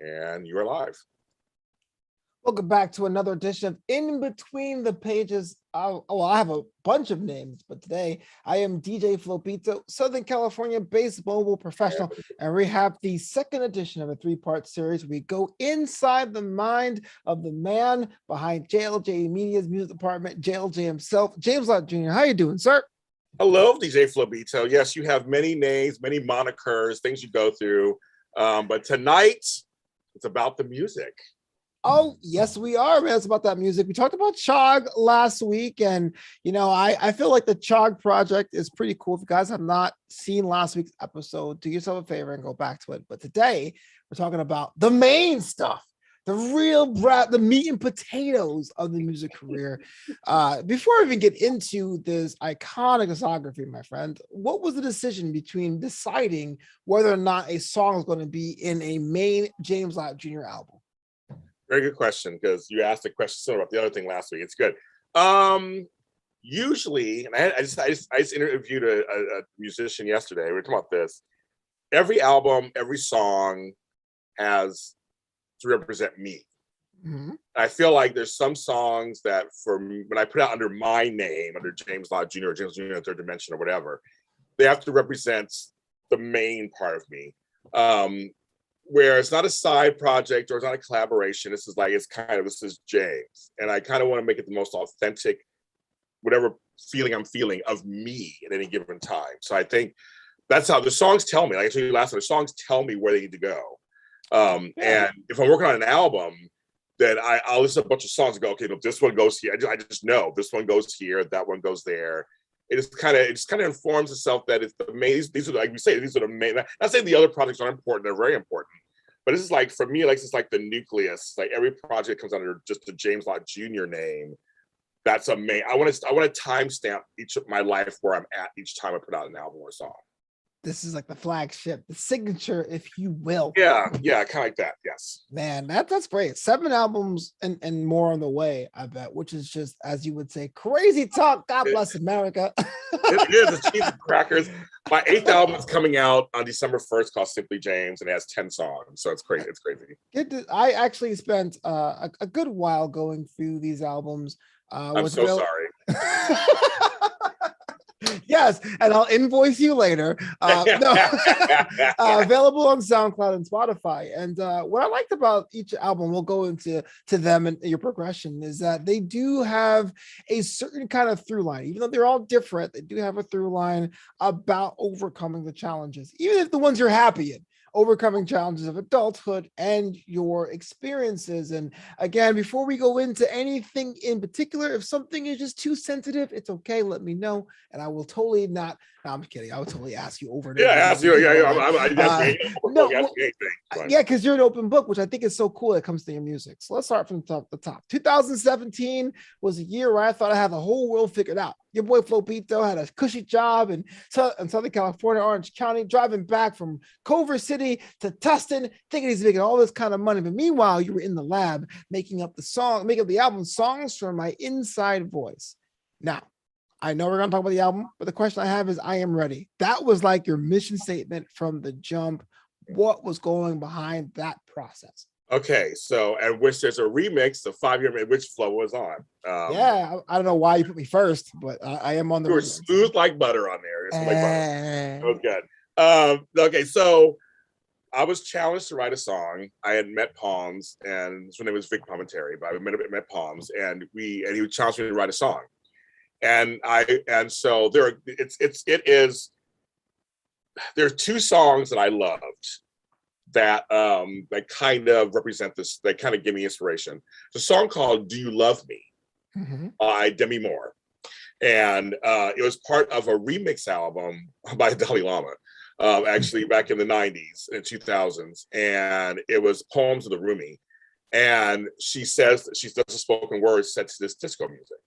and you're live. Welcome back to another edition of In Between the Pages. I have a bunch of names, but today I am DJ Flobito, Southern California-based mobile professional, and we have the second edition of a three-part series. We go inside the mind of the man behind JLJ Media's music department, JLJ himself, James Lott Jr. How you doing, sir? Hello, DJ Flobito. Yes, you have many names, many monikers, things you go through, but tonight it's about the music. Oh, yes, we are, man. It's about that music. We talked about Chog last week, and I feel like the Chog project is pretty cool. If you guys have not seen last week's episode, do yourself a favor and go back to it. But today we're talking about the main stuff, the real the meat and potatoes of the music career. Before we even get into this iconic discography, my friend, what was the decision between deciding whether or not a song is going to be in a main James Lott Jr. album? Very good question, because you asked a question similar about the other thing last week. It's good. Usually, and I just interviewed a musician yesterday. We were talking about this. Every album, every song has to represent me. Mm-hmm. I feel like there's some songs that for me, when I put out under my name, under James Lott Jr. or James Jr. Third Dimension or whatever, they have to represent the main part of me. Where it's not a side project or it's not a collaboration. This is James. And I kind of want to make it the most authentic, whatever feeling I'm feeling of me at any given time. So I think that's how the songs tell me. Like I told you last time, the songs tell me where they need to go. And if I'm working on an album, then I'll listen to a bunch of songs and go, okay, no, this one goes here. I just know this one goes here, that one goes there. It just kind of informs itself that it's the main. These are, like we say, these are the main. Not saying the other projects aren't important; they're very important. But this is like, for me, like it's like the nucleus. Like every project comes under just the James Lott Jr. name. That's a main. I want to timestamp each of my life where I'm at each time I put out an album or a song. This is like the flagship, the signature, if you will. Yeah, kind of like that. Yes. Man, that's great. 7 albums and more on the way, I bet, which is just, as you would say, crazy talk. God bless America. It is. It's cheese and crackers. My 8th album is coming out on December 1st, called Simply James, and it has 10 songs. So it's crazy. It's crazy. I actually spent a good while going through these albums. I'm so sorry. Yes, and I'll invoice you later. Available on Soundcloud and Spotify. And what I liked about each album, we'll go into them and your progression, is that they do have a certain kind of through line. Even though they're all different, they do have a through line about overcoming the challenges, even if the ones you're happy in. Overcoming challenges of adulthood and your experiences. And again, before we go into anything in particular, if something is just too sensitive, it's okay. Let me know, and I will totally not. No, I'm kidding. I would totally ask you over. Ask you. Because you're an open book, which I think is so cool. When it comes to your music. So let's start from the top. 2017 was a year where I thought I had the whole world figured out. Your boy Flobito had a cushy job in Southern California, Orange County, driving back from Culver City to Tustin, thinking he's making all this kind of money. But meanwhile, you were in the lab making up the album Songs from My Inside Voice. Now, I know we're going to talk about the album, but the question I have is, I am ready. That was like your mission statement from the jump. What was going behind that process? Okay, so at which there's a remix, the 5-year, which Flo was on. I don't know why you put me first, but I am on the. You were smooth like butter on there. It was good. Okay, so I was challenged to write a song. I had met Palms, and his name was Vic Palmentary, but I met Palms, and he challenged me to write a song. So there's 2 songs that I loved that kind of represent this, that kind of give me inspiration. It's a song called Do You Love Me by Demi Moore. And it was part of a remix album by Dalai Lama, actually back in the 90s and 2000s. And it was Poems of the Rumi. And she says that she does a spoken word set to this disco music.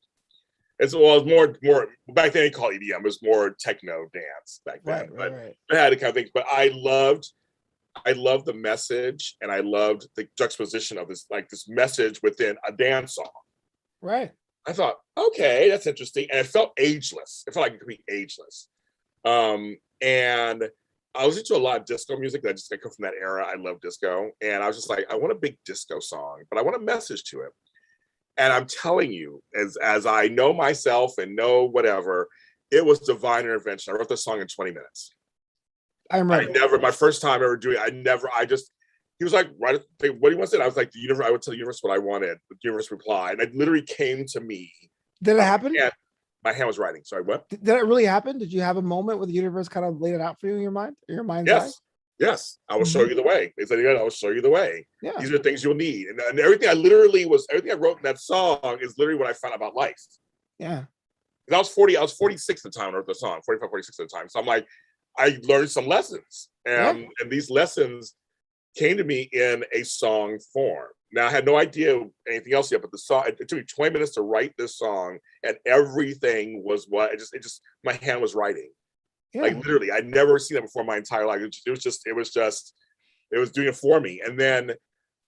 It was more back then. They called EDM. It was more techno dance back then, but it had a kind of things. But I loved the message, and I loved the juxtaposition of this message within a dance song. Right. I thought, okay, that's interesting, and it felt ageless. It felt like it could be ageless. And I was into a lot of disco music. I come from that era. I love disco. And I was just like, I want a big disco song, but I want a message to it. And I'm telling you, as I know myself and know whatever, it was divine intervention. I wrote this song in 20 minutes. My first time ever doing it, he was like, what do you want to say? I was like, I would tell the universe what I wanted. The universe replied. And it literally came to me. Did it happen? My hand was writing. Sorry, what? Did it really happen? Did you have a moment where the universe kind of laid it out for you in your mind's eye? Yes. I will show you the way. They said, I will show you the way. Yeah. These are things you'll need. And everything I wrote in that song is literally what I found about life. Yeah. I was 46 at the time when I wrote the song, 45, 46 at the time. So I'm like, I learned some lessons. And these lessons came to me in a song form. Now I had no idea anything else yet, but the song, it took me 20 minutes to write this song, and everything was my hand was writing. Yeah. Like literally, I'd never seen that before in my entire life. It was doing it for me. And then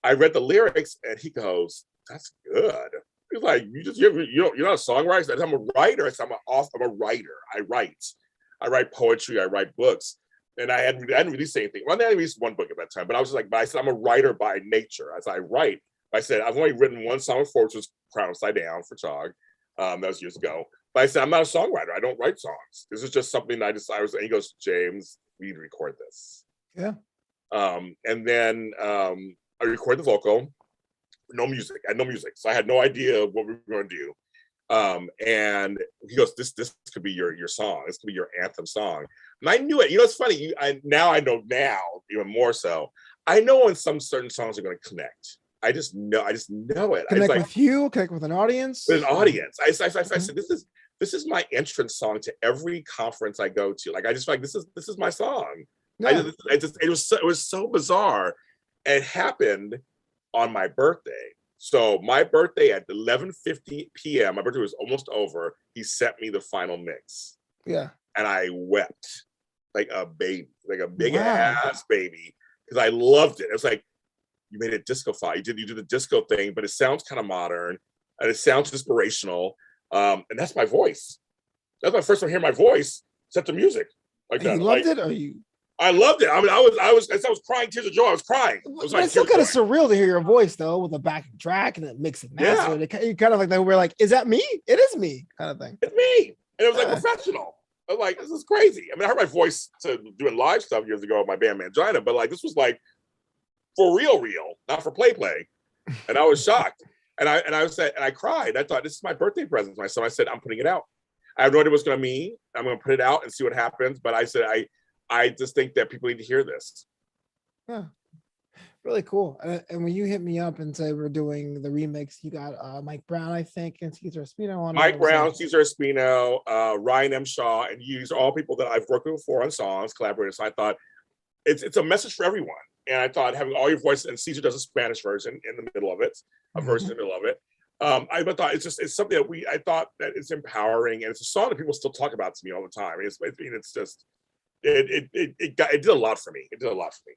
I read the lyrics, and he goes, "That's good." He's like, you're not a songwriter. I said, I'm a writer. I said, I'm a writer. I write poetry. I write books. And I hadn't released anything. Well, I hadn't released one book at that time, but I was just like, I said, I'm a writer by nature. As I write, I said, I've only written one song before, which was Crown Upside Down for Chog. That was years ago. But I said, I'm not a songwriter. I don't write songs. This is just something and he goes, James, we need to record this. Yeah. And then I recorded the vocal. No music. I had no music. So I had no idea what we were going to do. And he goes, this could be your song. This could be your anthem song. And I knew it. You know, it's funny. I know even more so. I know when some certain songs are going to connect. I just know it. Connect with you, connect with an audience. With an audience. I said, this is my entrance song to every conference I go to. Like, I just feel like this is my song. Yeah. It was so bizarre. It happened on my birthday. So my birthday at 11:50 p.m., my birthday was almost over. He sent me the final mix. Yeah. And I wept like a baby, like a big ass baby, because I loved it. It was like, you made it disco file. You did the disco thing, but it sounds kind of modern and it sounds inspirational. And that's my voice. That's my first time hearing my voice set to music like that. You loved it, or you? I loved it. I mean, I was crying tears of joy. I was crying. It's still kind of surreal to hear your voice though, with a backing track and then mix and master. Yeah. You kind of like, we're like, is that me? It is me, kind of thing. It's me, and it was like professional. I was like, this is crazy. I mean, I heard my voice to doing live stuff years ago with my band Mangina, but like this was like for real, not for play. And I was shocked, and I cried. I thought, this is my birthday present to my son. I said, I'm putting it out. I have no idea what's going to mean. I'm going to put it out and see what happens. But I said, I just think that people need to hear this. Yeah, really cool. And when you hit me up and said we're doing the remix, you got Mike Brown, I think, and Cesar Espino on. Mike Brown, Cesar Espino, Ryan M. Shaw, and these are all people that I've worked with before on songs, collaborators. So I thought it's a message for everyone. And I thought having all your voices, and Cesar does a Spanish version in the middle of it, a version in the middle of it. I thought it's something that I thought that it's empowering, and it's a song that people still talk about to me all the time. It did a lot for me. It did a lot for me.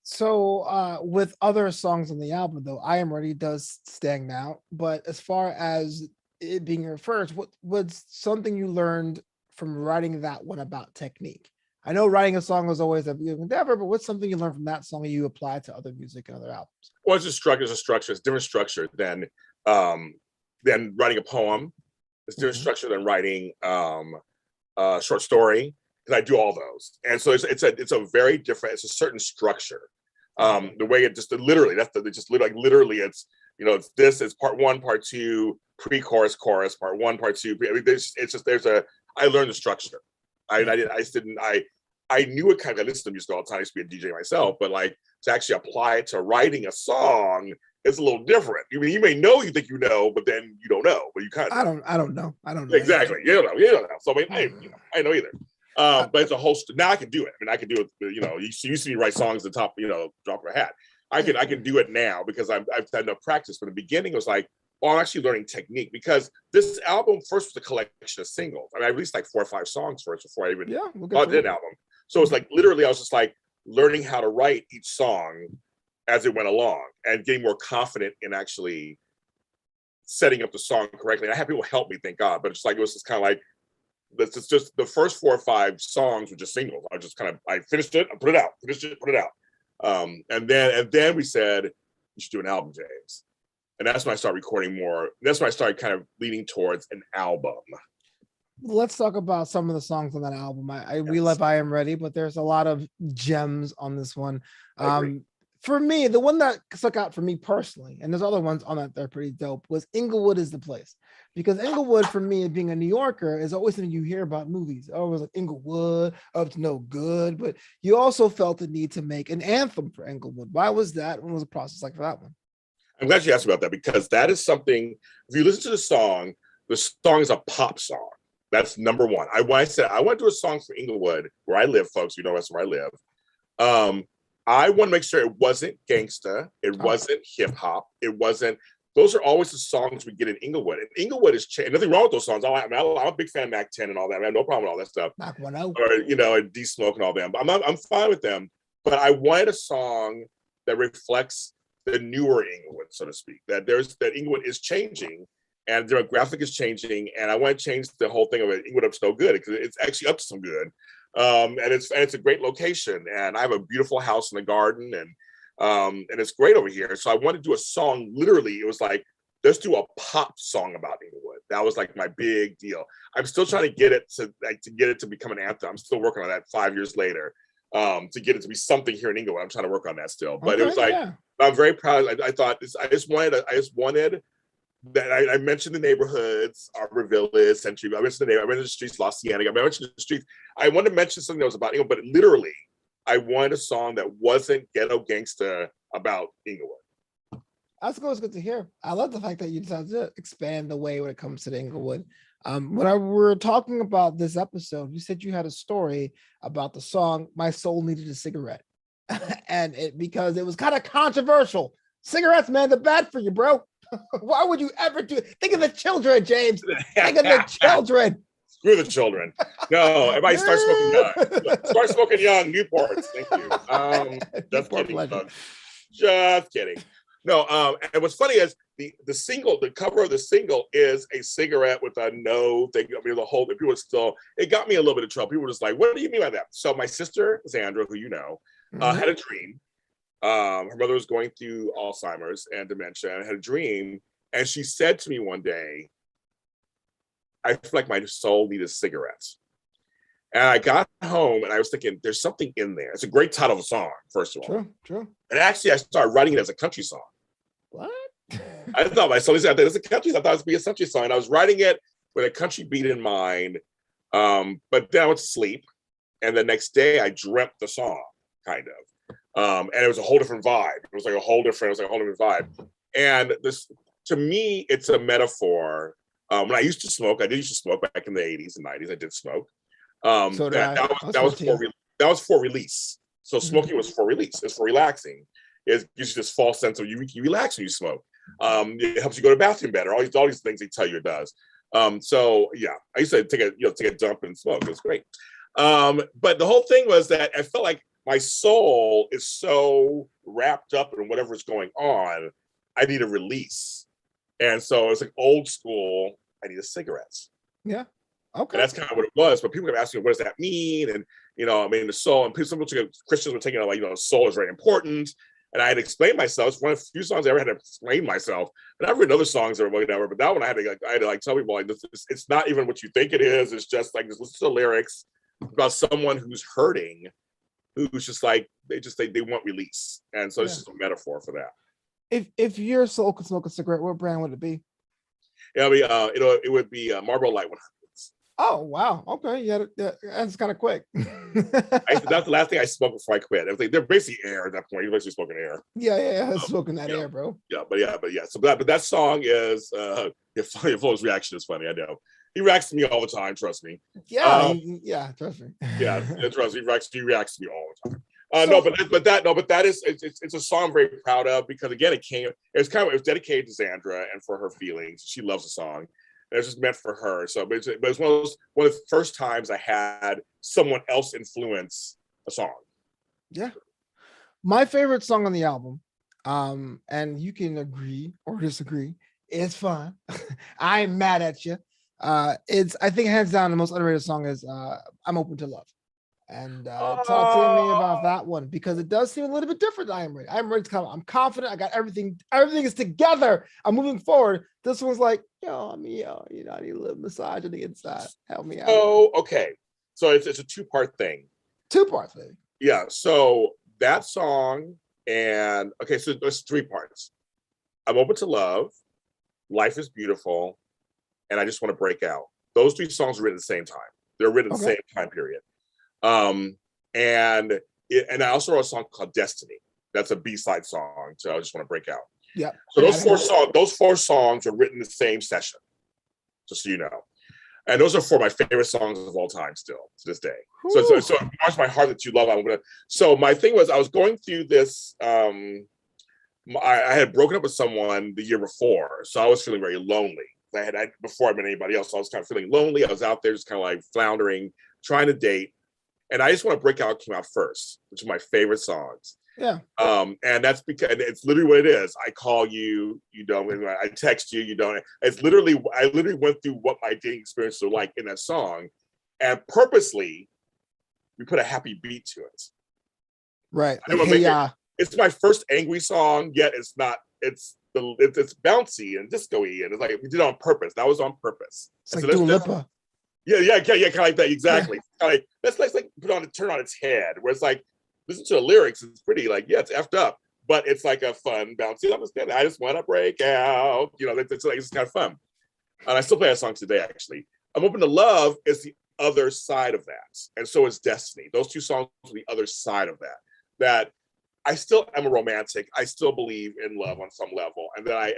So with other songs on the album, though, I Am Ready does stand out. But as far as it being your first, what was something you learned from writing that one about technique? I know writing a song was always a big endeavor, but what's something you learned from that song you apply to other music and other albums? Well, it's a structure. It's different structure than writing a poem. It's different structure than writing a short story, because I do all those. And so it's a very different, it's a certain structure. The way it just literally, literally it's, it's this, it's part one, part two, pre-chorus, chorus, part one, part two. I mean, I learned the structure. I knew it kind of, I listened to music all the time. I used to be a DJ myself, but like to actually apply it to writing a song, it's a little different. You may know, you think you know, but then you don't know, but you kind of. I don't know. Exactly. You don't know. So I mean, I know either. But it's a whole. Now I can do it. I mean, I can do it. You used to see me write songs at the top, drop of a hat. I can do it now because I've had enough practice. But in the beginning, it was like, I'm actually learning technique, because this album first was a collection of singles. I mean, I released like 4 or 5 songs first before I even did an album. So it's like literally, I was just like learning how to write each song as it went along and getting more confident in actually setting up the song correctly. And I had people help me, thank God. But it's like, it was just kind of like, This is just the first 4 or 5 songs were just singles. I finished it, I put it out, put it out. And then we said, you should do an album, James. And that's when I started recording more. That's when I started kind of leaning towards an album. Let's talk about some of the songs on that album. We love I Am Ready, but there's a lot of gems on this one. For me, the one that stuck out for me personally, and there's other ones on that they're pretty dope, was Inglewood Is the Place. Because Inglewood, for me, being a New Yorker, is always something you hear about movies. Always like Inglewood, up to no good. But you also felt the need to make an anthem for Inglewood. Why was that? What was the process like for that one? I'm glad you asked about that, because that is something, if you listen to the song is a pop song. That's number one. I said I want to do a song for Inglewood, where I live, folks. You know that's where I live. I want to make sure it wasn't gangsta, it wasn't hip hop, it wasn't. Those are always the songs we get in Inglewood. And Inglewood is nothing wrong with those songs. I'm a big fan of Mac 10 and all that. I have no problem with all that stuff. Mac 10. Or and D Smoke and all them. I'm fine with them. But I wanted a song that reflects the newer Inglewood, so to speak. That Inglewood is changing. And the demographic is changing, and I want to change the whole thing of it. Inglewood up to no good, because it's actually up to some good, and it's a great location, and I have a beautiful house in the garden, and it's great over here. So I wanted to do a song. Literally, it was like, let's do a pop song about Inglewood. That was like my big deal. I'm still trying to get it to become an anthem. I'm still working on that 5 years later, to get it to be something here in Inglewood. I'm trying to work on that still, but it was like, I'm very proud. I thought I just wanted. That I mentioned the neighborhoods, Arbor Village, Century. I mentioned the streets, La Cienega. I mentioned the streets. I wanted to mention something that was about Inglewood, but literally, I wanted a song that wasn't ghetto gangsta about Inglewood. That's good to hear. I love the fact that you decided to expand the way when it comes to the Inglewood. When we were talking about this episode, you said you had a story about the song "My Soul Needed a Cigarette," and because it was kind of controversial. Cigarettes, man, they're bad for you, bro. Why would you ever do it? Think of the children, James. Think of the children. Screw the children. No, everybody start smoking young. Start smoking young, Newports. Thank you. Just kidding. Just kidding. No, and what's funny is the cover of the single is a cigarette with a no thing. I mean, the whole people were still, it got me a little bit of trouble. People were just like, what do you mean by that? So my sister, Sandra, who you know, had a dream. Her mother was going through Alzheimer's and dementia, and had a dream. And she said to me one day, I feel like my soul needed cigarettes. And I got home and I was thinking, there's something in there. It's a great title of a song, first of all. True. And actually, I started writing it as a country song. What? I thought my soul said, it's a country. I thought it would be a country song. And I was writing it with a country beat in mind. But then I went to sleep. And the next day I dreamt the song, kind of. And it was a whole different vibe. It was like a whole different vibe. And this, to me, it's a metaphor. When I used to smoke, I did used to smoke back in the 80s and 90s. I did smoke. That was for release. So smoking was for release. It's for relaxing. It gives you this false sense of you relax when you smoke. It helps you go to the bathroom better. All these things they tell you it does. So yeah, I used to take a dump and smoke. It was great. But the whole thing was that I felt like my soul is so wrapped up in whatever's going on, I need a release. And so it's like old school, I need cigarettes. Yeah. Okay. And that's kind of what it was. But people kept asking, what does that mean? And, the soul, and some Christians were taking it like, soul is very important. And I had explained myself. It's one of the few songs I ever had to explain myself. And I've written other songs that were whatever, but that one I had to tell people, like, it's not even what you think it is. It's just like, just listen to the lyrics about someone who's hurting, who's just like, they want release. And so it's just a metaphor for that. If your soul could smoke a cigarette, what brand would it be? It would be Marlboro Light 100s. Oh wow! Okay, yeah, that's kind of quick. That's the last thing I smoked before I quit. They're basically air at that point. You're basically smoking air. Yeah, smoking that air, bro. But yeah. So that song is Flo's reaction is funny. I know he reacts to me all the time. Trust me. Yeah, trust me. Yeah, trust me. He reacts to me all the time. But that is it's a song I'm very proud of, because again it was dedicated to Sandra and for her feelings. She loves the song. And it's just meant for her. So but it's one of the first times I had someone else influence a song. Yeah. My favorite song on the album, and you can agree or disagree, it's fine. I ain't mad at you. It's, I think, hands down the most underrated song is I'm Open to Love. And talk to me about that one, because it does seem a little bit different than I'm ready. I'm ready to come. I'm confident. I got everything. Everything is together. I'm moving forward. This one's like, I need a little massage on the inside. Help me out. Oh, okay. So it's a two-part thing. Two-part thing. Yeah. So that song and okay, so there's three parts. I'm Open to Love, Life is Beautiful, and I Just Want to Break Out. Those three songs were written at the same time. They're written at the same time period. And I also wrote a song called Destiny. That's a B-side song to I Just Want to Break Out. Yeah. So those four songs were written in the same session, just so you know. And those are four of my favorite songs of all time still to this day. So it warms my heart that you love. So my thing was, I was going through this, I had broken up with someone the year before. So I was feeling very lonely. Before I met anybody else, I was kind of feeling lonely. I was out there just kind of like floundering, trying to date. And I Just Want to Break Out came out first, which is my favorite songs. Yeah. And that's because it's literally what it is. I call you, you don't. I text you, you don't. It's literally, I literally went through what my dating experience was like in that song, and purposely we put a happy beat to it. Right. It's my first angry song, yet it's not. It's bouncy and disco-y, and it's like we did it on purpose. That was on purpose. It's like Dua Lipa. Yeah, kind of like that. Exactly. Yeah. Kind of like, let's like turn on its head, where it's like, listen to the lyrics, it's pretty like, yeah, it's effed up, but it's like a fun, bouncy, I just want to break out. It's kind of fun. And I still play that song today, actually. I'm Open to Love is the other side of that. And so is Destiny. Those two songs are the other side of that. That I still am a romantic. I still believe in love on some level. And then I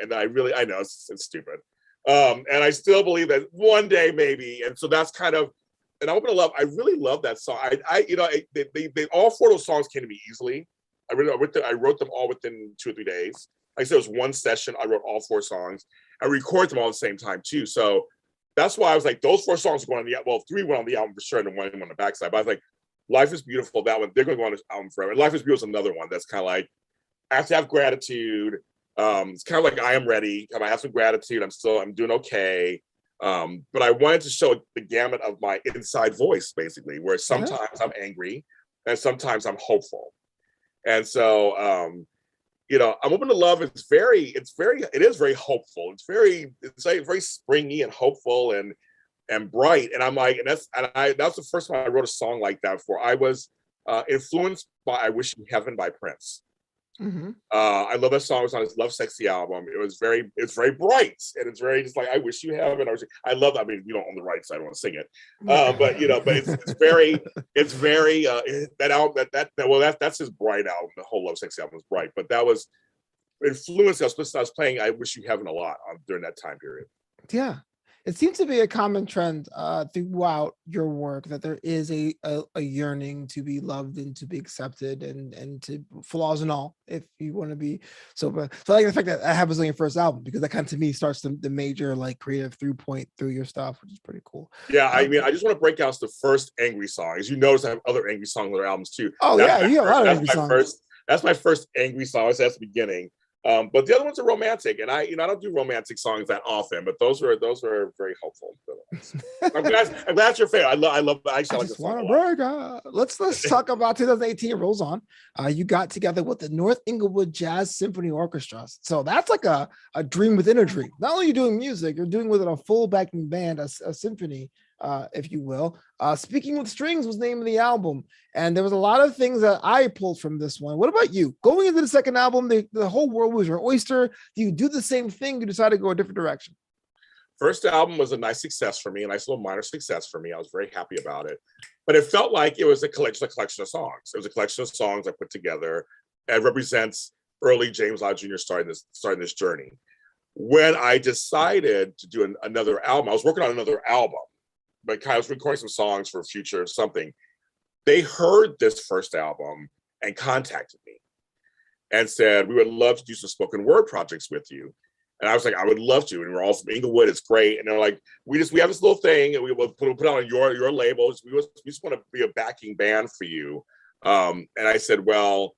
know it's stupid. And I still believe that one day maybe. And so that's kind of, and I'm Open to Love. I really love that song. They all four of those songs came to me easily. I wrote them all within 2 or 3 days. Like I said, it was one session. I wrote all four songs. I recorded them all at the same time too. So that's why I was like, those four songs are going on the album. Well, 3 went on the album for sure, and 1 on the backside. But I was like, Life is Beautiful. That one, they're going to go on this album forever. And Life is Beautiful is another one that's kind of like, I have to have gratitude. It's kind of like I Am Ready. I have some gratitude. I'm doing okay. But I wanted to show the gamut of my inside voice, basically, where sometimes I'm angry and sometimes I'm hopeful. And so, I'm Open to Love. It is very hopeful. It's like very springy and hopeful and bright. And I'm like, that's the first time I wrote a song like that before. I was influenced by I Wish You Heaven by Prince. Mm-hmm. I love that song. It was on his Love Sexy album. It's very bright, and it's very just like I Wish You Heaven. I love that. I mean, you don't own the rights, so I don't want to sing it. But it's very that album that's his bright album. The whole Love Sexy album is bright, but that was influenced. I was playing I Wish You Heaven a lot during that time period. Yeah. It seems to be a common trend throughout your work that there is a yearning to be loved and to be accepted and to flaws and all, if you want to be so. So I like the fact that happens on your first album, because that kind of to me starts the major like creative through point through your stuff, which is pretty cool. Yeah, I mean, I Just Want to Break Out the first angry song. As you notice, I have other angry songs on their albums too. Oh, you have a lot of angry songs. That's my first angry song. That's the beginning. But the other ones are romantic, and I don't do romantic songs that often, but those were very helpful. I'm glad it's your favorite. I love. I just want to break out. Let's talk about 2018. It rolls on. You got together with the North Inglewood Jazz Symphony Orchestra, so that's like a dream within a dream. Not only are you doing music, you're doing with it a full backing band, a symphony. If you will. Speaking with Strings was the name of the album, and there was a lot of things that I pulled from this one. What about you? Going into the second album, the whole world was your oyster. Do you do the same thing? You decide to go a different direction? First album was a nice success for me, a nice little minor success for me. I was very happy about it, but it felt like it was a collection of songs. It was a collection of songs I put together. It represents early James Lott Jr. starting this journey. When I decided to do another album, I was working on another album, but I was recording some songs for future something. They heard this first album and contacted me and said, we would love to do some spoken word projects with you. And I was like, I would love to. And we're all from Inglewood. It's great. And they're like, we have this little thing, and we will put it on your labels. We just want to be a backing band for you. And I said, well,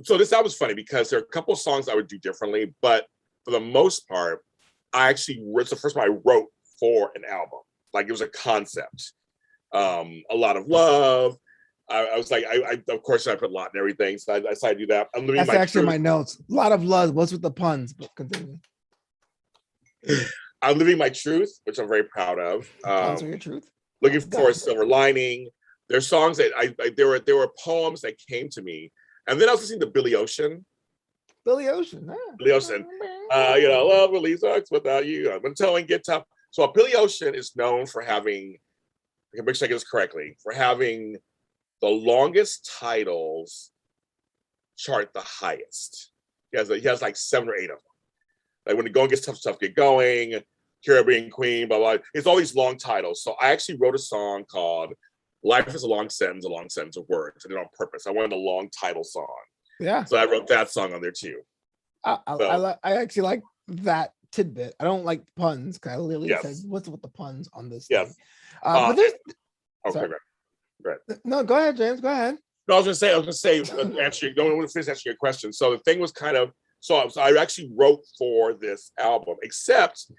so this album's funny because there are a couple of songs I would do differently, but for the most part, it's the first one I wrote for an album. Like it was a concept. A lot of love. I was like, I of course I put a lot in everything, so I decided to do that. I'm living That's my actually truth. my notes. A lot of love. What's with the puns? But continue. I'm living my truth, which I'm very proud of. Puns are your truth. Looking for a silver lining. There's songs that there were poems that came to me, and then I was listening to Billy Ocean. Billy Ocean. Billy Ocean. Love really sucks without you. I've been telling get tough. So Billy Ocean is known for having, I can make sure I get this correctly, for having the longest titles chart the highest. He has like 7 or 8 of them. Like when the going gets tough, stuff get going, Caribbean Queen, blah, blah. It's all these long titles. So I actually wrote a song called Life is a Long Sentence of Words. I did it on purpose. I wanted a long title song. Yeah. So I wrote that song on there too. I actually like that tidbit. I don't like puns because I literally said, what's with the puns on this thing? But there's... Right. No, go ahead, James. Go ahead. No, I was gonna say, don't want to finish answering your question. So the thing was kind of, so I actually wrote for this album, except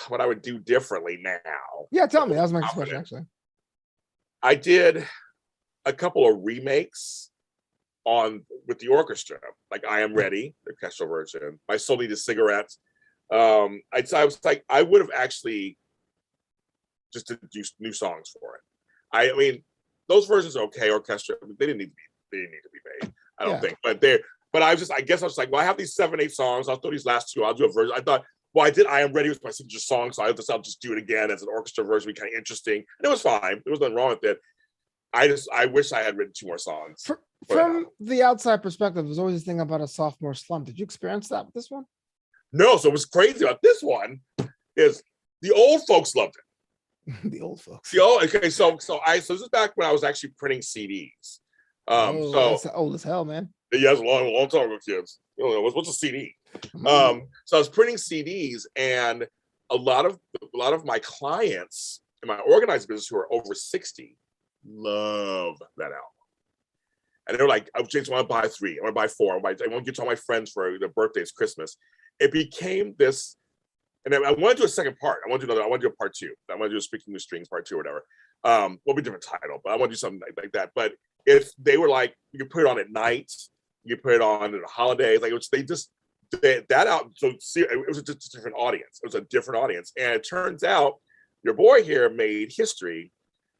what I would do differently now. Yeah, tell me. That was my next question, actually. I did a couple of remakes with the orchestra, like I Am Ready, the orchestral version. My Soul Needed Cigarettes. I was like, I would have actually just to do new songs for it. I mean, those versions are okay, orchestra. They didn't need to be made. I don't think, but I guess I was like, well, I have these 7, 8 songs. I'll throw these last 2. I'll do a version. I thought, well, I did I Am Ready with my signature song, so I'll just do it again as an orchestra version. Be kind of interesting, and it was fine. There was nothing wrong with it. I wish I had written 2 more songs. From the outside perspective, there's always this thing about a sophomore slump. Did you experience that with this one? No. So what's crazy about this one is the old folks loved it. The old folks. So this is back when I was actually printing CDs. That's old as hell, man. Yeah, it's a long time ago, kids. You know, what's a CD? So I was printing CDs, and a lot of my clients in my organized business who are over 60 love that album. And they're like, oh, James, I want to buy 3. I want to buy 4. I want to give to all my friends for their birthdays, Christmas. It became this, and I want to do a second part. I want to do a part 2. I want to do a Speaking with Strings part 2 or whatever. Will be a different title, but I want to do something like that. But if they were like, you could put it on at night, you could put it on at the holidays, like that out. So it was just a different audience. It was a different audience, and it turns out your boy here made history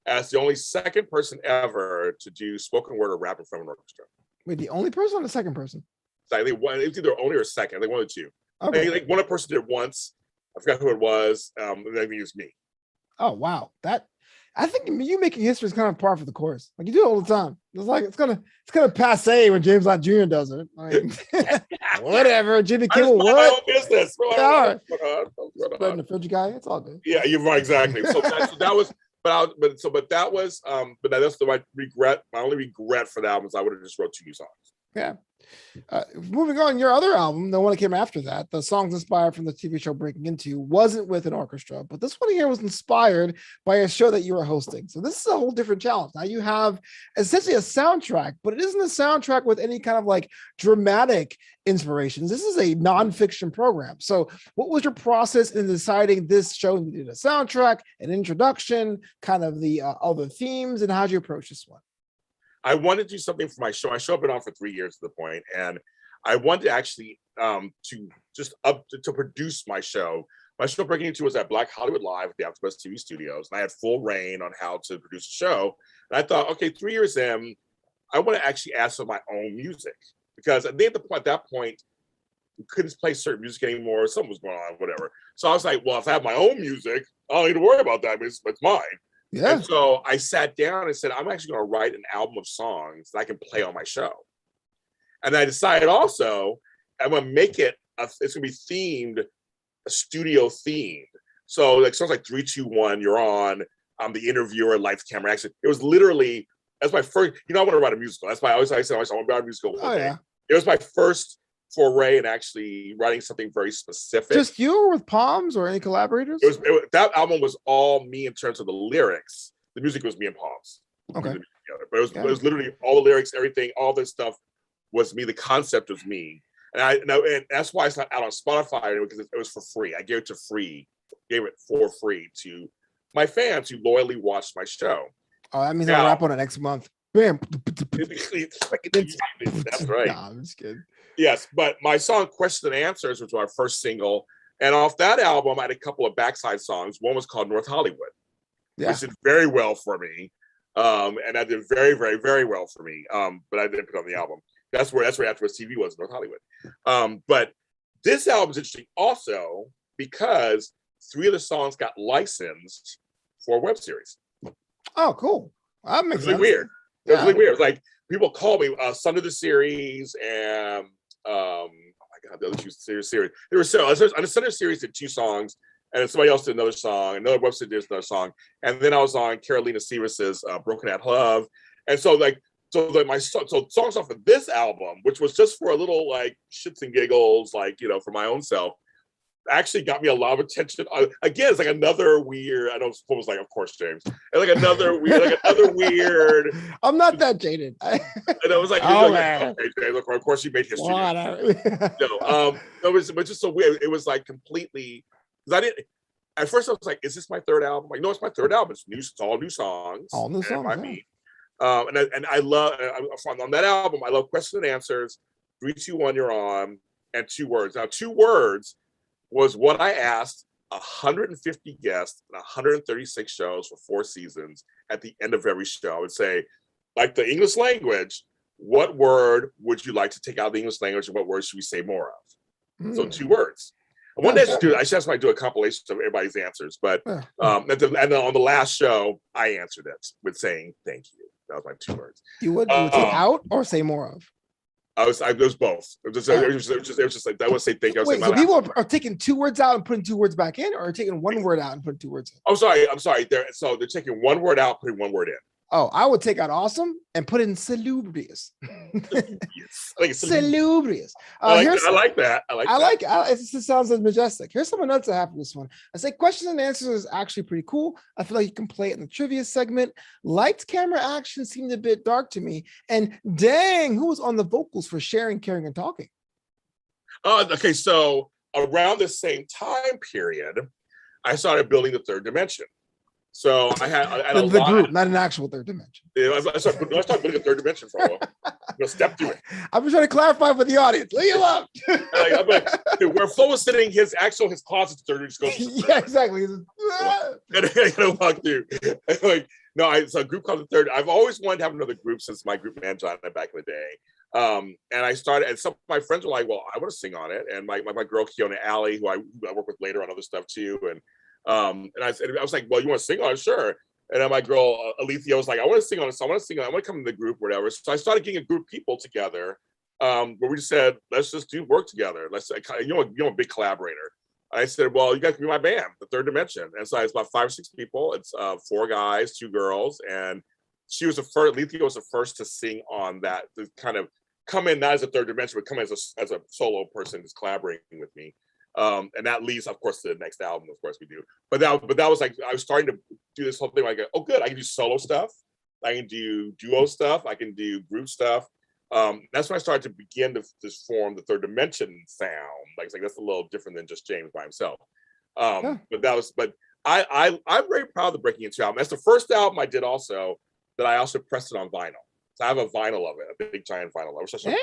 as the only second person ever to do spoken word or rap in front of an orchestra. Wait, the only person or the second person? So I think it was either only or second. I think one of the 2. Okay. Like one person did it once. I forgot who it was. And I think it was me. Oh wow, I think you making history is kind of par for the course. Like you do it all the time. It's like it's kind of passe when James Lott Jr. does it. I mean, whatever. Jimmy Kimmel, what? My own business. Spreading the French guy. It's all good. Yeah, you're right. Exactly. So that was. But that's my regret. My only regret for the album is I would have just wrote 2 new songs. Yeah. Moving on, your other album, the one that came after that, the songs inspired from the TV show Breaking Into, wasn't with an orchestra, but this one here was inspired by a show that you were hosting. So this is a whole different challenge. Now you have essentially a soundtrack, but it isn't a soundtrack with any kind of like dramatic inspirations. This is a nonfiction program. So what was your process in deciding this show needed a soundtrack, an introduction, kind of the other themes, and how'd you approach this one? I wanted to do something for my show. My show had been on for 3 years at the point, and I wanted to actually to produce my show. My show Breaking Into was at Black Hollywood Live at the AfterBuzz TV studios, and I had full reign on how to produce a show. And I thought, okay, 3 years in, I want to actually add some of my own music, because at that point, we couldn't play certain music anymore. Something was going on, whatever. So I was like, well, if I have my own music, I don't need to worry about that. It's mine. Yeah. And so I sat down and said, I'm actually going to write an album of songs that I can play on my show. And I decided also, I'm going to make it, it's going to be themed, studio themed. So like songs like 3, 2, 1, You're On, I'm the interviewer, Lights, Camera, Action. It was literally, that's my first, I want to write a musical. That's why I said, I want to write a musical. Oh, yeah. It was my first foray in actually writing something very specific. Just you or with Palms or any collaborators? That album was all me in terms of the lyrics. The music was me and Palms. Okay. But it was literally all the lyrics, everything, all this stuff was me. The concept was me. And that's why it's not out on Spotify, because it was for free. I gave it to free gave it for free to my fans who loyally watched my show. Oh, that means I'll wrap on it next month. Bam. That's right. Nah, I'm just kidding. Yes, but my song Questions and Answers was our first single. And off that album, I had a couple of backside songs. One was called North Hollywood, which did very well for me. And that did very, very, very well for me. But I didn't put it on the album. That's where Afterwards TV was, North Hollywood. But this album is interesting also because 3 of the songs got licensed for a web series. Oh, cool. That makes sense. Weird. It was really weird. It was like people call me son of the series and oh my god, the other 2 series. There were so on the Son of the series did 2 songs, and then somebody else did another song, another website did another song, and then I was on Carolina Sivas's Broken at Love, and so songs off of this album, which was just for a little like shits and giggles, like for my own self, actually got me a lot of attention. Again, it's like another weird. I know it was like, of course, James. And like another weird. I'm not that jaded. And it was like, okay, James, of course, you made history. It was just so weird. It was like completely. Because I didn't. At first, I was like, "Is this my 3rd album?" Like, no, it's my 3rd album. It's all new songs. All new songs. And I love on that album. I love Questions and Answers. 3, 2, 1, you're on, and 2 words. Now, 2 words was what I asked 150 guests and 136 shows for 4 seasons. At the end of every show, I would say, like the English language, what word would you like to take out of the English language, and what words should we say more of? So 2 words. One day I should do a compilation of everybody's answers, but and then on the last show, I answered it with saying thank you. That was my 2 words. You would take out or say more of? It was both. It was just like I would say thank you. Wait, so people are taking 2 words out and putting 2 words back in, or taking 1 word out and putting 2 words in? I'm sorry. They're taking 1 word out, putting 1 word in. Oh, I would take out awesome and put in salubrious. Salubrious. I like that. It just sounds majestic. Here's some notes I have for this one. I say Questions and Answers is actually pretty cool. I feel like you can play it in the trivia segment. Lights, camera, action seemed a bit dark to me. And dang, who was on the vocals for Sharing, Caring, and Talking? Okay, so around the same time period, I started building the 3rd dimension. So I had the group, not an actual 3rd dimension. Yeah, I started building a 3rd dimension for a while. I'm gonna step through it. I'm just trying to clarify for the audience. Leave him up. Where Flo was sitting, his closet's 3rd. Just goes. Yeah, exactly. And I gotta walk through. It's a group called the 3rd. I've always wanted to have another group since my group manager back in the day. And I started, and some of my friends were like, "Well, I want to sing on it." And my girl Kiona Alley, who I work with later on other stuff too, and I was like, "Well, you want to sing on it? Sure." And then my girl Alethea was like, "I want to sing on it. So I want to sing on it. I want to come in the group, or whatever." So I started getting a group of people together, where we just said, "Let's just do work together. Let's, you're a big collaborator." I said, "Well, you guys can be my band, the 3rd Dimension." And so it's about 5 or 6 people. It's 4 guys, 2 girls, and she was the first. Alethea was the first to sing on that. To kind of come in not as a 3rd Dimension, but come in as a solo person who's collaborating with me. And that leads, of course, to the next album. Of course, we do. But that was like I was starting to do this whole thing. Like, oh, good, I can do solo stuff. I can do duo stuff. I can do group stuff. That's when I started to begin to form the 3rd Dimension sound. Like, it's like that's a little different than just James by himself. But I'm very proud of the Breaking Into album. That's the first album I did also that I also pressed it on vinyl. So I have a vinyl of it, a big giant vinyl. I wish I should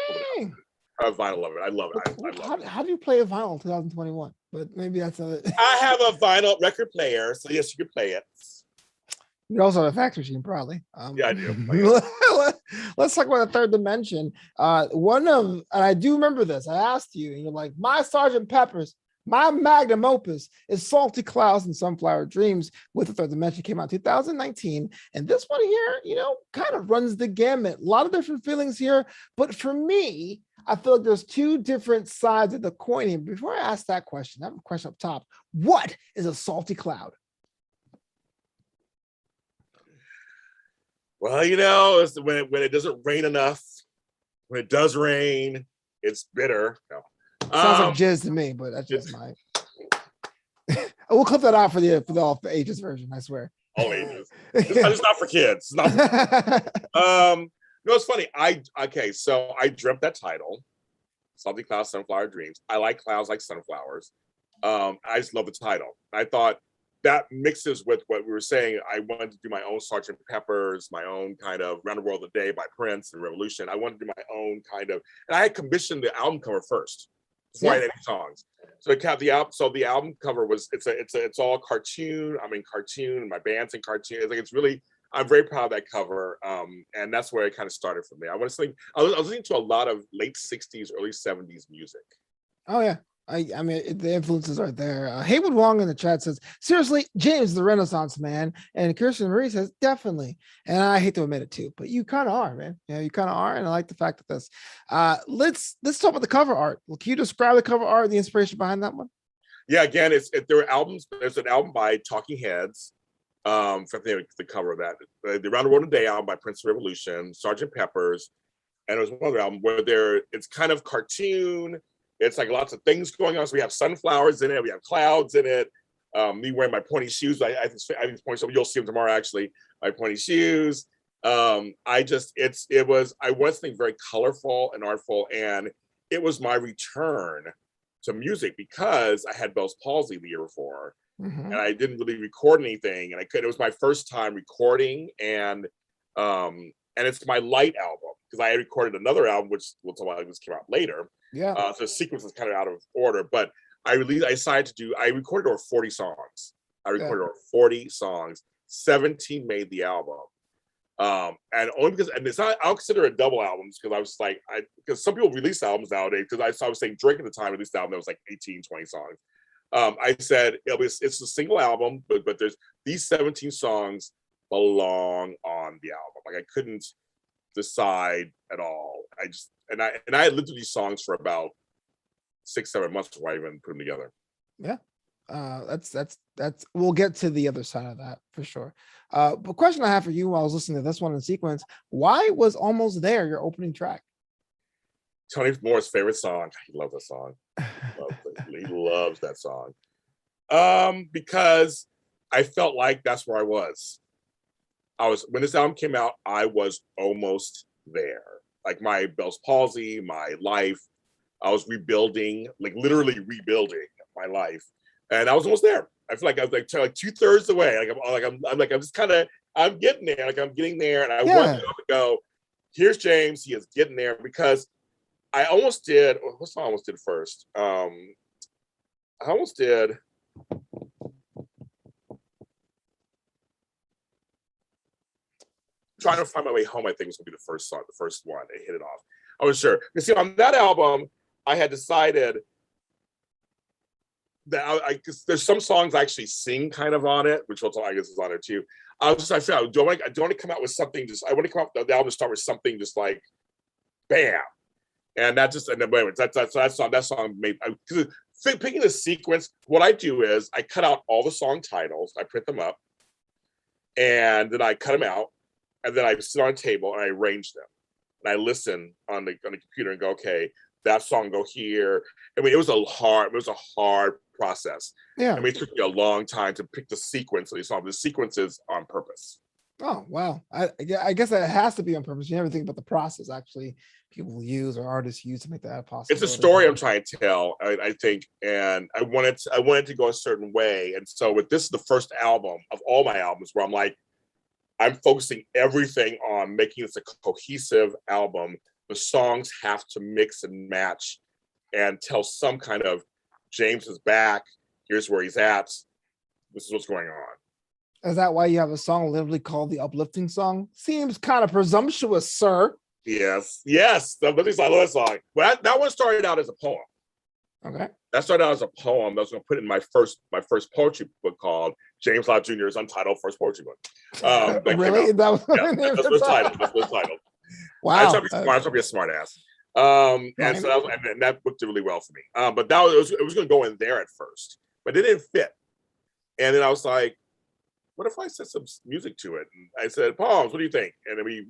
have a vinyl of it. I love it. I love it. How do you play a vinyl in 2021? But maybe that's a. I have a vinyl record player, so yes, you can play it. You also have a fax machine, probably. Yeah, I do. Let's talk about the 3rd Dimension. And I do remember this. I asked you, and you're like, "My Sergeant Pepper's, my magnum opus is Salty Clouds and Sunflower Dreams," with the 3rd Dimension. Came out in 2019. And this one here, kind of runs the gamut. A lot of different feelings here. But for me, I feel like there's 2 different sides of the coin here. Before I ask that question, I have a question up top. What is a salty cloud? Well, it's when it doesn't rain enough. When it does rain, it's bitter. No. Sounds like jizz to me, but that's just my. We'll clip that out for the all ages version. I swear. All ages. It's not for kids. It's not it's funny. So I dreamt that title, Salty Clouds, Sunflower Dreams. I like clouds like sunflowers. I just love the title. I thought that mixes with what we were saying. I wanted to do my own Sgt. Pepper's, my own kind of Round the World a Day by Prince and Revolution. I wanted to do my own kind of, and I had commissioned the album cover first before I had any songs. So the album cover was it's all cartoon. I'm in cartoon, and my band's in cartoon. It's really, I'm very proud of that cover. And that's where it kind of started for me. I was listening to a lot of late 60s, early 70s music. Oh yeah. I mean, the influences are there. Haywood Wong in the chat says, seriously, James, the Renaissance man. And Kirsten Marie says, definitely. And I hate to admit it too, but you kind of are, man. Yeah, you kind of are. And I like the fact that this. Let's talk about the cover art. Well, can you describe the cover art and the inspiration behind that one? Yeah, again, there are albums. There's an album by Talking Heads. For the cover of that. The Round the World a Day album by Prince and Revolution, Sgt. Pepper's. And it was one other album where it's kind of cartoon. It's like lots of things going on. So we have sunflowers in it. We have clouds in it. Me wearing my pointy shoes. I have these pointy shoes. You'll see them tomorrow, actually. My pointy shoes. I wanted something very colorful and artful. And it was my return to music because I had Bell's palsy the year before. And I didn't really record anything. And it was my first time recording. And it's my light album because I had recorded another album, which came out later. Yeah. So the sequence is kind of out of order, but I recorded over 40 songs. Over 40 songs. 17 made the album. And only because, and it's not, I'll consider it double albums because I was like, because some people release albums nowadays, because I was saying Drake at the time released the album that was like 18, 20 songs. I said it's a single album, but there's these 17 songs belong on the album. Like I couldn't decide at all. I had lived with these songs for about 6-7 months before I even put them together. Yeah. That's we'll get to the other side of that for sure. But question I have for you while I was listening to this one in sequence, why was Almost There your opening track? Tony Moore's favorite song. He loves that song. He loves that song. Because I felt like that's where I was. When this album came out, I was almost there. Like my Bell's palsy, my life, I was rebuilding, like literally rebuilding my life, and I was almost there. I feel like I was like 2/3 the way. I'm getting there. Like I'm getting there, and I wanted to go. Here's James. He is getting there because I almost did. What song I almost did first? I almost did. Trying to find my way home, I think was gonna be the first song, the first one. They hit it off. I was sure. You see, on that album, I had decided that there's some songs I actually sing kind of on it, which also I guess is on there too. I felt do I want to come out with something I want to come out with the album to start with something just like bam. And that just, and then wait, that song made, picking the sequence, what I do is I cut out all the song titles, I print them up, and then I cut them out. And then I sit on a table and I arrange them. And I listen on the computer and go, okay, that song go here. I mean, it was a hard process. Yeah. I mean, it took me a long time to pick the sequence of these songs. The sequences on purpose. Oh, wow. I guess that has to be on purpose. You never think about the process actually people use or artists use to make that possible. It's a story I'm trying to tell, I think, and I wanted to go a certain way. And so with this is the first album of all my albums where I'm like, I'm focusing everything on making this a cohesive album. The songs have to mix and match and tell some kind of James is back. Here's where he's at. This is what's going on. Is that why you have a song literally called the Uplifting Song? Seems kind of presumptuous, sir. Yes. The Uplifting Song. I love that song. Well, that one started out as a poem. Okay. That started out as a poem that I was going to put in my first poetry book called James Lott Jr.'s Untitled First Poetry Book. Really? That was the title. Wow. I was trying to be a smart ass. And that book did really well for me. But it was going to go in there at first, but it didn't fit. And then I was like, what if I set some music to it? And I said, poems, what do you think? And then we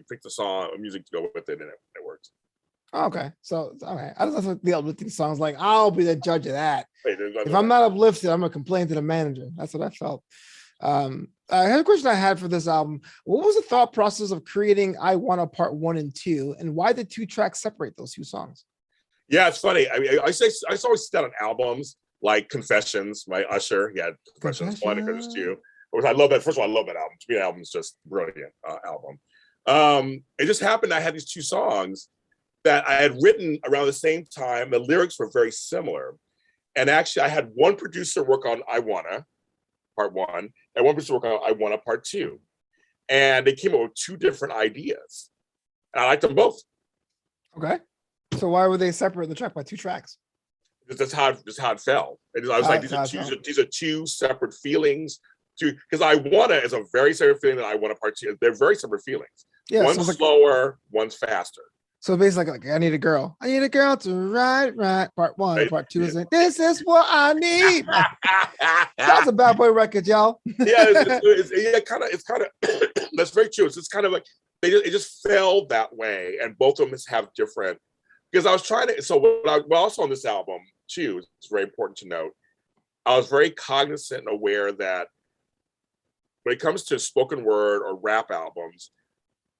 picked a song, music to go with it, and it worked. Okay, so okay, I don't know what the uplifting songs like. I'll be the judge of that. If I'm not uplifted, I'm gonna complain to the manager. That's what I felt. I had a question I had for this album. What was the thought process of creating I Wanna Part 1 and 2, and why did 2 tracks separate those 2 songs? Yeah, it's funny. I mean, I always set on albums. like Confessions, my Usher. He had Confessions 1 and Confessions 2. I love that. First of all, I love that album. To me, that album's just brilliant album. It just happened I had these two songs that I had written around the same time. The lyrics were very similar. And actually, I had one producer work on I Wanna, part 1, and one producer work on I Wanna, part 2. And they came up with two different ideas. And I liked them both. Okay. So why were they separate the track by 2 tracks? That's how it fell. And I was like, these are two separate feelings. Because I Wanna is a very separate feeling than I Wanna part 2. They're very separate feelings. Yeah, one's slower, one's faster. So basically, like, I need a girl to ride. Part 1, right. Part 2 is like, this is what I need. That's a Bad Boy record, y'all. It's kind of. That's very true. It's kind of like it just fell that way, and both of them have different. Because I was trying to. So also on this album too, it's very important to note. I was very cognizant and aware that when it comes to spoken word or rap albums,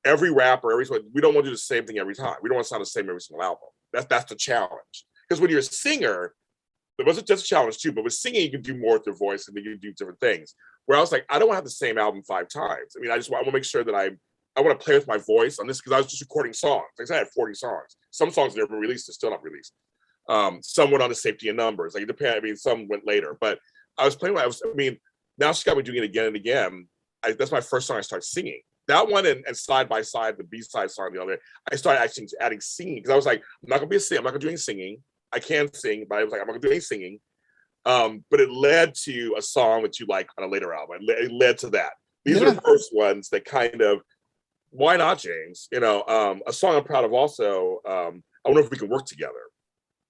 every rapper, we don't want to do the same thing every time. We don't want to sound the same every single album. That's the challenge. Because when you're a singer, it wasn't just a challenge too, but with singing, you can do more with your voice and you can do different things. Where I was like, I don't want to have the same album 5 times. I mean, I want to make sure that I want to play with my voice on this because I was just recording songs. Like I had 40 songs. Some songs never been released, they're still not released. Some went on to Safety and Numbers. Like it depends. I mean, some went later. But I was playing. Now she got me doing it again and again. That's my first song I started singing. That one and Side by Side, the B-side song the other day, I started actually adding singing because I was like, I'm not gonna be a singer. I'm not gonna do any singing. I can sing, but I was like, I'm not gonna do any singing. But it led to a song that you like on a later album. It led to that. These are the first ones that kind of, why not, James? A song I'm proud of also. I wonder if we can work together.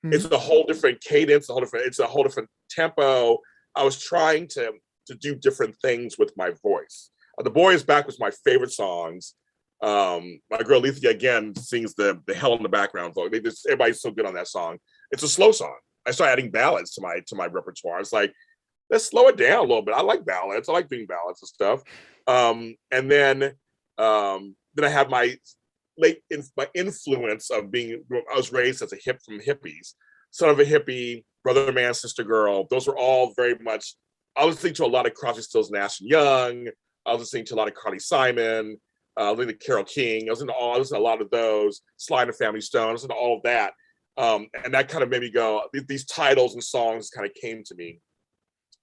Mm-hmm. It's a whole different cadence. It's a whole different tempo. I was trying to do different things with my voice. The Boy Is Back was my favorite songs. My girl Lethea again sings the hell in the background voice. Everybody's so good on that song. It's a slow song. I started adding ballads to my repertoire. It's like, let's slow it down a little bit. I like ballads. I like doing ballads and stuff. And then I have my influence of being. I was raised as from hippies, son of a hippie, brother man, sister girl. Those were all very much. I was listening to a lot of Crosby, Stills, Nash and Young. I was listening to a lot of Carly Simon, listening to Carole King. I was listening to a lot of those, Sly and the Family Stone. I was listening to all of that. And that kind of made me go, these titles and songs kind of came to me.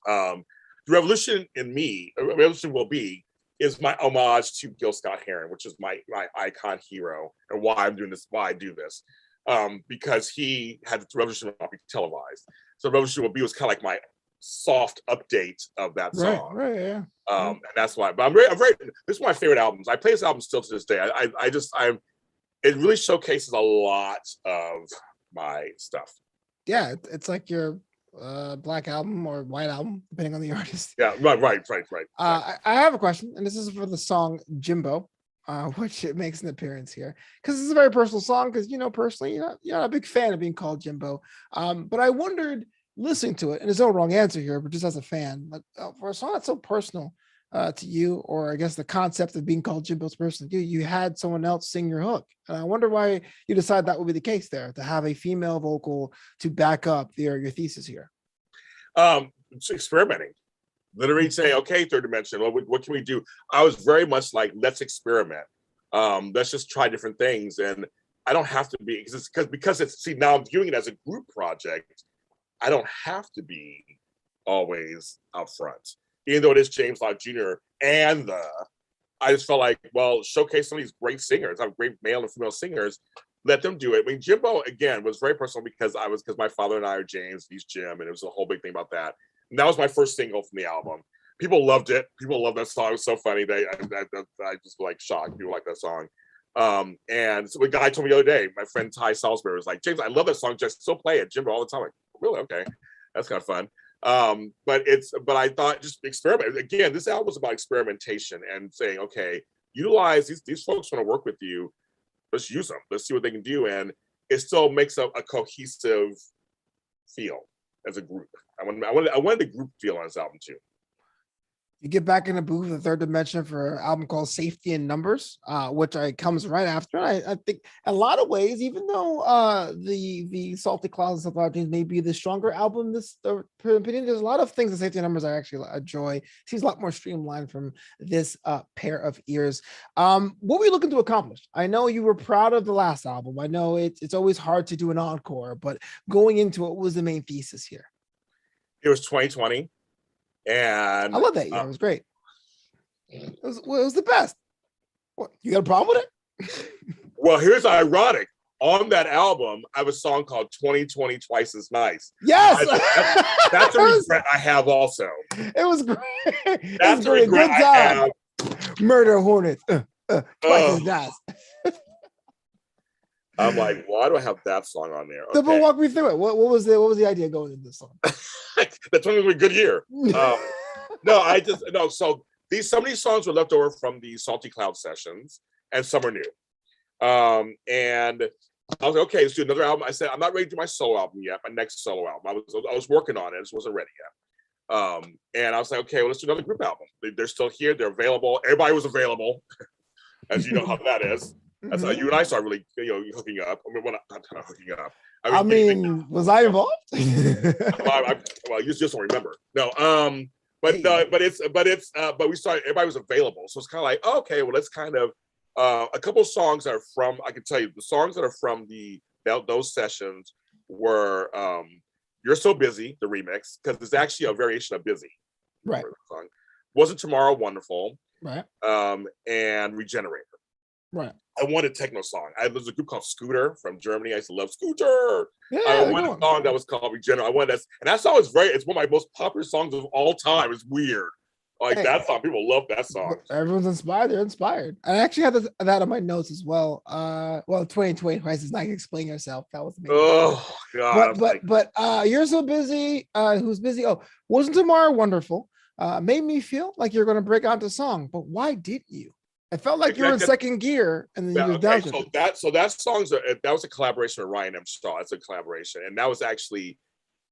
The Revolution in Me, Revolution Will Be, is my homage to Gil Scott-Heron, which is my icon hero, and why I'm doing this, why I do this. Because he had the Revolution not be televised. So Revolution Will Be was kind of like my soft update of that song. Right, yeah. And that's why. But I'm very. This is one of my favorite albums. I play this album still to this day. It really showcases a lot of my stuff. Yeah, it's like your black album or white album, depending on the artist. Yeah, right. I have a question, and this is for the song Jimbo, which it makes an appearance here because this is a very personal song. Because personally, you're not a big fan of being called Jimbo. But I wondered, listening to it, and there's no wrong answer here, but just as a fan, like for a song that's so personal to you, or I guess the concept of being called Jimbo's personal to you, you had someone else sing your hook. And I wonder why you decided that would be the case there, to have a female vocal to back up your thesis here. It's experimenting. Literally saying, okay, Third Dimension, what can we do? I was very much like, let's experiment. Let's just try different things. And I don't have to be, because it's, see, now I'm viewing it as a group project. I don't have to be always up front, even though it is James Lott Jr. I just felt like, well, showcase some of these great singers. I have great male and female singers. Let them do it. I mean, Jimbo, again, was very personal because my father and I are James, he's Jim, and it was a whole big thing about that. And that was my first single from the album. People loved it. People loved that song. It was so funny. I just like shocked. People like that song. And so a guy told me the other day, my friend Ty Salisbury was like, James, I love that song. Just still play it, Jimbo, all the time. I'm like, really? Okay. That's kind of fun. But I thought just experiment. Again, this album was about experimentation and saying, okay, utilize these folks want to work with you. Let's use them. Let's see what they can do. And it still makes a cohesive feel as a group. I wanted a group feel on this album too. You get back in the booth, the third dimension, for an album called Safety in Numbers, which comes right after. I think in a lot of ways, even though the Salty Clouds of James may be the stronger album, there's a lot of things in Safety in Numbers I actually enjoy. Seems a lot more streamlined from this pair of ears. What were you looking to accomplish? I know you were proud of the last album. I know it's always hard to do an encore, but going into it, what was the main thesis here? It was 2020. And I love that year. It was great. It was the best. What, you got a problem with it? Well, here's ironic. On that album, I have a song called 2020 Twice as Nice. Yes. That's a regret I have also. It was great. That's a regret I have. Murder Hornets. Twice as nice. I'm like, why do I have that song on there? Okay. So, but walk me through it. What was the idea going into this song? That's going to be a good year. So some of these songs were left over from the Salty Cloud sessions, and some are new. And I was like, okay, let's do another album. I said, I'm not ready to do my solo album yet, my next solo album. I was working on it, it just wasn't ready yet. And I was like, okay, well, let's do another group album. They're still here, they're available. Everybody was available, as you know how that is. That's how you and I started really, hooking up. I mean, not hooking up. Was I involved? Well, you just don't remember. No, but we started. Everybody was available, so it's kind of like, okay, well, let's kind of a couple of songs that are from. I can tell you the songs that are from those sessions were "You're So Busy," the remix, because it's actually a variation of "Busy." Right. Song. Wasn't Tomorrow Wonderful? Right. And Regenerator. Right. I wanted a techno song. There's a group called Scooter from Germany. I used to love Scooter. Yeah, I wanted a song that was called Regenerator. I wanted that, and that song is it's one of my most popular songs of all time. It's weird. That song, people love that song. Everyone's inspired. They're inspired. I actually have that on my notes as well. 2020 Crisis Night. Explain Yourself. That was amazing. Oh God. But You're So Busy. Who's busy? Oh, Wasn't Tomorrow Wonderful? Made me feel like you're going to break out the song, but why didn't you? It felt like you were in second gear, and then you were down. So that was a collaboration with Ryan M. Shaw. It's a collaboration, and that was actually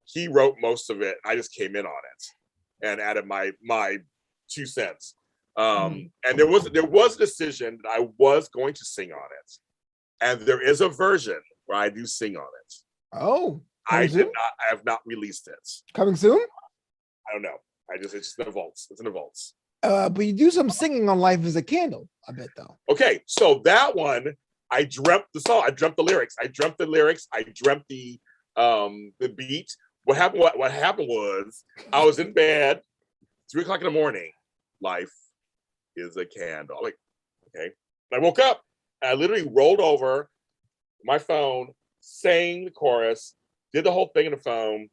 he wrote most of it. I just came in on it and added my 2 cents. And there was a decision that I was going to sing on it, and there is a version where I do sing on it. Oh, I have not released it. Coming soon? I don't know. It's just in the vaults. It's in the vaults. But you do some singing on Life is a Candle, I bet, though. Okay, so that one, I dreamt the song. I dreamt the lyrics. I dreamt the beat. What happened was I was in bed, 3:00 in the morning. Life is a candle. I'm like, okay. And I woke up, and I literally rolled over my phone, sang the chorus, did the whole thing on the phone,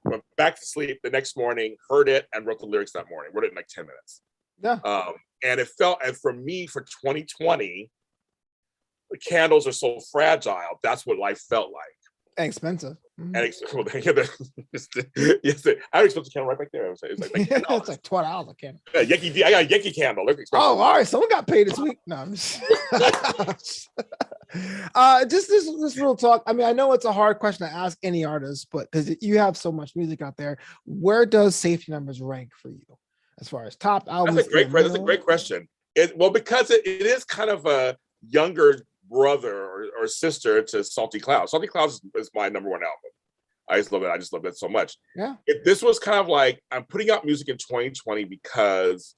went back to sleep the next morning, heard it, and wrote the lyrics that morning. Wrote it in like 10 minutes. Yeah. And for me, for 2020, the candles are so fragile. That's what life felt like. And expensive. Mm-hmm. And yes, I expect a candle right back there. It's like it's like $12 a candle. I got a Yankee candle. Oh, all right. Someone got paid this week. No, I'm just this real talk. I mean, I know it's a hard question to ask any artist, but because you have so much music out there, where does Safety Numbers rank for you as far as top albums? That's a great question. Because it is kind of a younger brother or sister to Salty Clouds. Salty Clouds is my number one album. I just love it. I just love that so much. Yeah. This was kind of like, I'm putting out music in 2020 because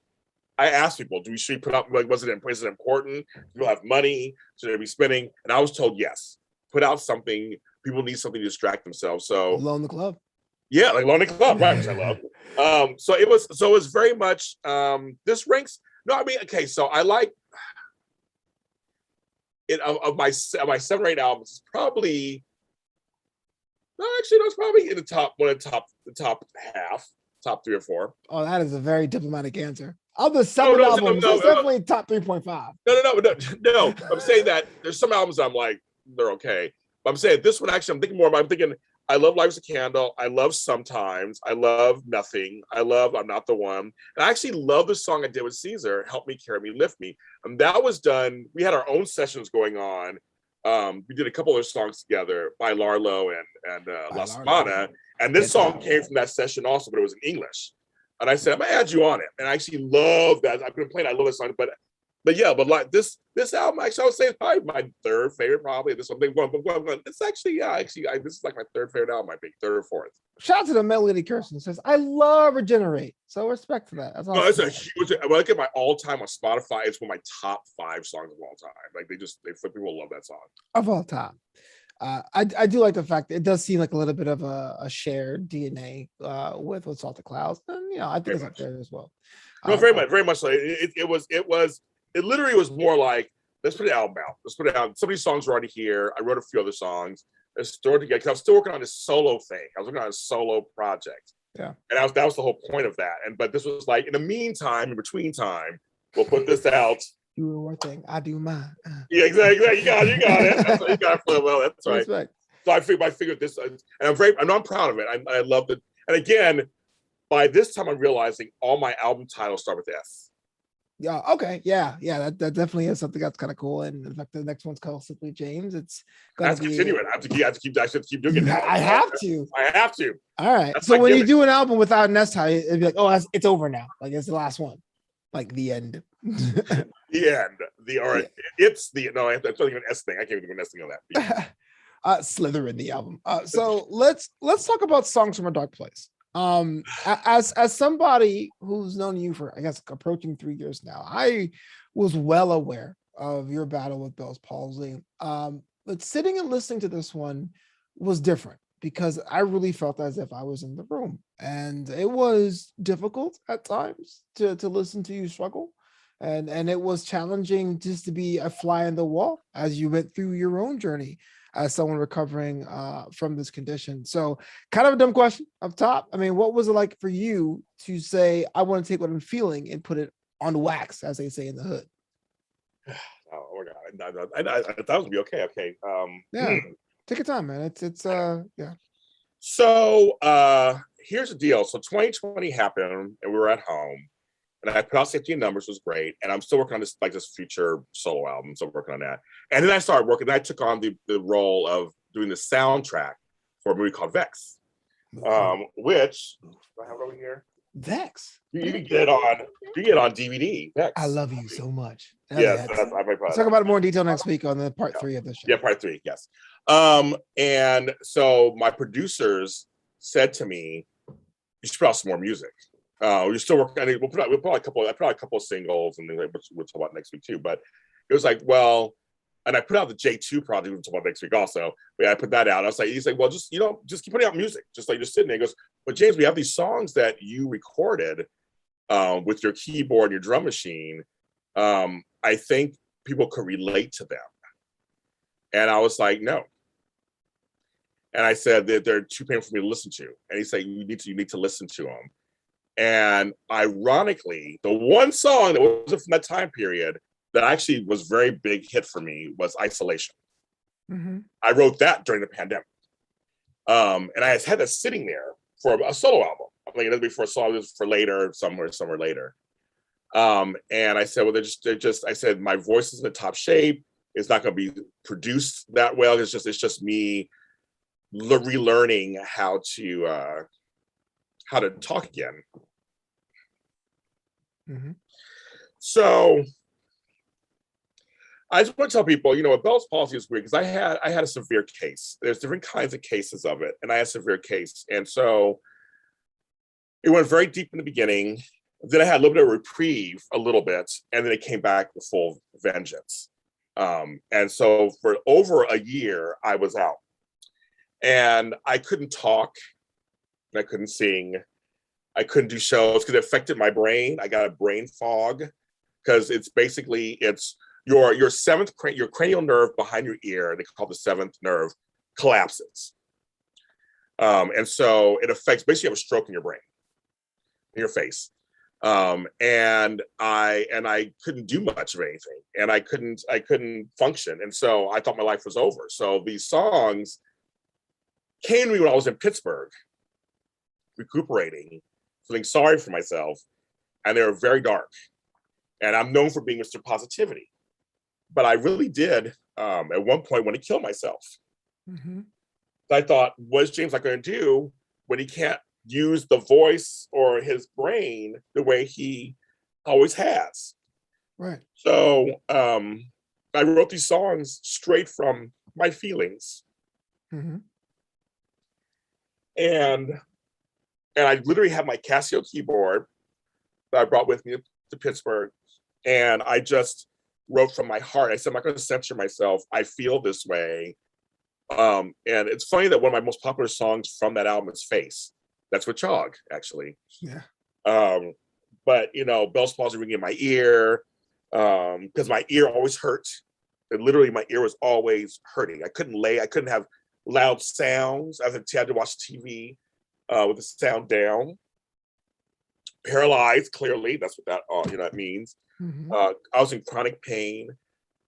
I asked people, should we put out, like, is it important? Do people have money? Should they be spending? And I was told, yes, put out something. People need something to distract themselves. So Loan the Club. Yeah, like Loan the Club, right, which I love. So it was very much, this ranks, okay, so I like, of my 7 or 8 albums, it's probably it's probably in the top half, top 3 or 4. Oh, that is a very diplomatic answer. Of the 7 albums, it's definitely top 3.5. No. I'm saying that there's some albums I'm like, they're okay. But I'm saying this one, actually, I'm thinking, I love Life's a Candle. I love Sometimes. I love Nothing. I love I'm Not the One. And I actually love the song I did with Caesar, Help Me, Carry Me, Lift Me. And that was done, we had our own sessions going on. We did a couple of songs together by Larlo and La Semana. And this song came from that session also, but it was in English. And I said, I'm gonna add you on it. And I actually love that. I've been playing, I love this song, but like this album, actually, I would say it's probably my third favorite, probably. This one, it's actually, this is like my third favorite album, I think, third or fourth. Shout out to the Melody Kirsten says, I love Regenerate. So respect for that. That's awesome. No, it's a huge, when I look at my all-time on Spotify, it's one of my top 5 songs of all time. Like people love that song. Of all time. I do like the fact that it does seem like a little bit of a shared DNA with Salted Clouds. And, I think it's up there as well. No, very much so. It literally was more like, let's put an album out. Let's put it out. Some of these songs were already here. I wrote a few other songs. Let's throw it together because I was still working on this solo thing. I was working on a solo project. Yeah. And that was the whole point of that. But this was like, in the meantime, in between time, we'll put this out. You do your thing, I do mine. Yeah, exactly. You got it. That's what you got for well. That's right. Respect. So I figured this, and I'm proud of it. I love it. And again, by this time, I'm realizing all my album titles start with S. Yeah. Okay. Yeah. That definitely is something that's kind of cool. And in fact, the next one's called Simply James. It's going to continue it. I have to keep doing it. I have to. All right. That's so when you do an album without an S title, it'd be like, oh, it's over now. Like it's the last one. Like the end. The end. It's the no. It's not even an S thing. I can't even do an S thing on that. Slither in the album. So let's talk about Songs from a Dark Place. As somebody who's known you for, I guess, approaching 3 years now, I was well aware of your battle with Bell's palsy. But sitting and listening to this one was different because I really felt as if I was in the room, and it was difficult at times to listen to you struggle. And it was challenging just to be a fly in the wall as you went through your own journey as someone recovering from this condition. So kind of a dumb question up top. I mean, what was it like for you to say, I want to take what I'm feeling and put it on wax, as they say in the hood? Oh my God. I thought it would be okay. Okay. Yeah. Take your time, man. It's yeah. So here's the deal. So 2020 happened and we were at home. And I put out 15 numbers, was great. And I'm still working on this future solo album. So I'm working on that. And then I started working. I took on the role of doing the soundtrack for a movie called Vex, which do I have it over here? Vex. You can get it on DVD. Vex. I love you so much. Yes, let's talk about it more in detail next week on the part 3 of this show. Yeah, part 3, yes. And so my producers said to me, you should put out some more music. We're still working. I mean, we'll put out a couple of singles, and then we'll talk about next week too. But it was like, well, and I put out the J2 project. We'll talk about next week also. But yeah, I put that out. I was like, he's like, well, just keep putting out music, just sitting there. He goes, but James, we have these songs that you recorded with your keyboard and your drum machine. I think people could relate to them. And I was like, no. And I said that they're too painful for me to listen to. And he said, you need to listen to them. And ironically, the one song that was from that time period that actually was very big hit for me was Isolation. Mm-hmm. I wrote that during the pandemic. And I had that sitting there for a solo album. I'm like, it'll be for a song, this for later, somewhere later. And I said, well, I said, my voice is in the top shape. It's not going to be produced that well. It's just me relearning how to talk again. Mm-hmm. So I just want to tell people, with Bell's palsy is weird because I had a severe case. There's different kinds of cases of it, and I had a severe case. And so it went very deep in the beginning. Then I had a little bit of reprieve, a little bit, and then it came back with full vengeance. And so for over a year, I was out. And I couldn't talk, and I couldn't sing. I couldn't do shows because it affected my brain. I got a brain fog because it's your your cranial nerve behind your ear, they call the 7th nerve, collapses. And so it affects, basically you have a stroke in your brain, in your face. And I couldn't do much of anything, and I couldn't function. And so I thought my life was over. So these songs came to me when I was in Pittsburgh, recuperating, feeling sorry for myself, and they were very dark. And I'm known for being Mr. Positivity, but I really did at one point want to kill myself. Mm-hmm. I thought, what is James not going to do when he can't use the voice or his brain the way he always has. Right. So I wrote these songs straight from my feelings. Mm-hmm. And I literally have my Casio keyboard that I brought with me to Pittsburgh. And I just wrote from my heart. I said, I'm not going to censor myself. I feel this way. And it's funny that one of my most popular songs from that album is Face. That's with Chog, actually. Yeah. But, you know, Bell's palsy ringing in my ear, because my ear always hurt. And literally my ear was always hurting. I couldn't have loud sounds. I had to watch TV with the sound down. Paralyzed, clearly. That's what that means. Mm-hmm. I was in chronic pain.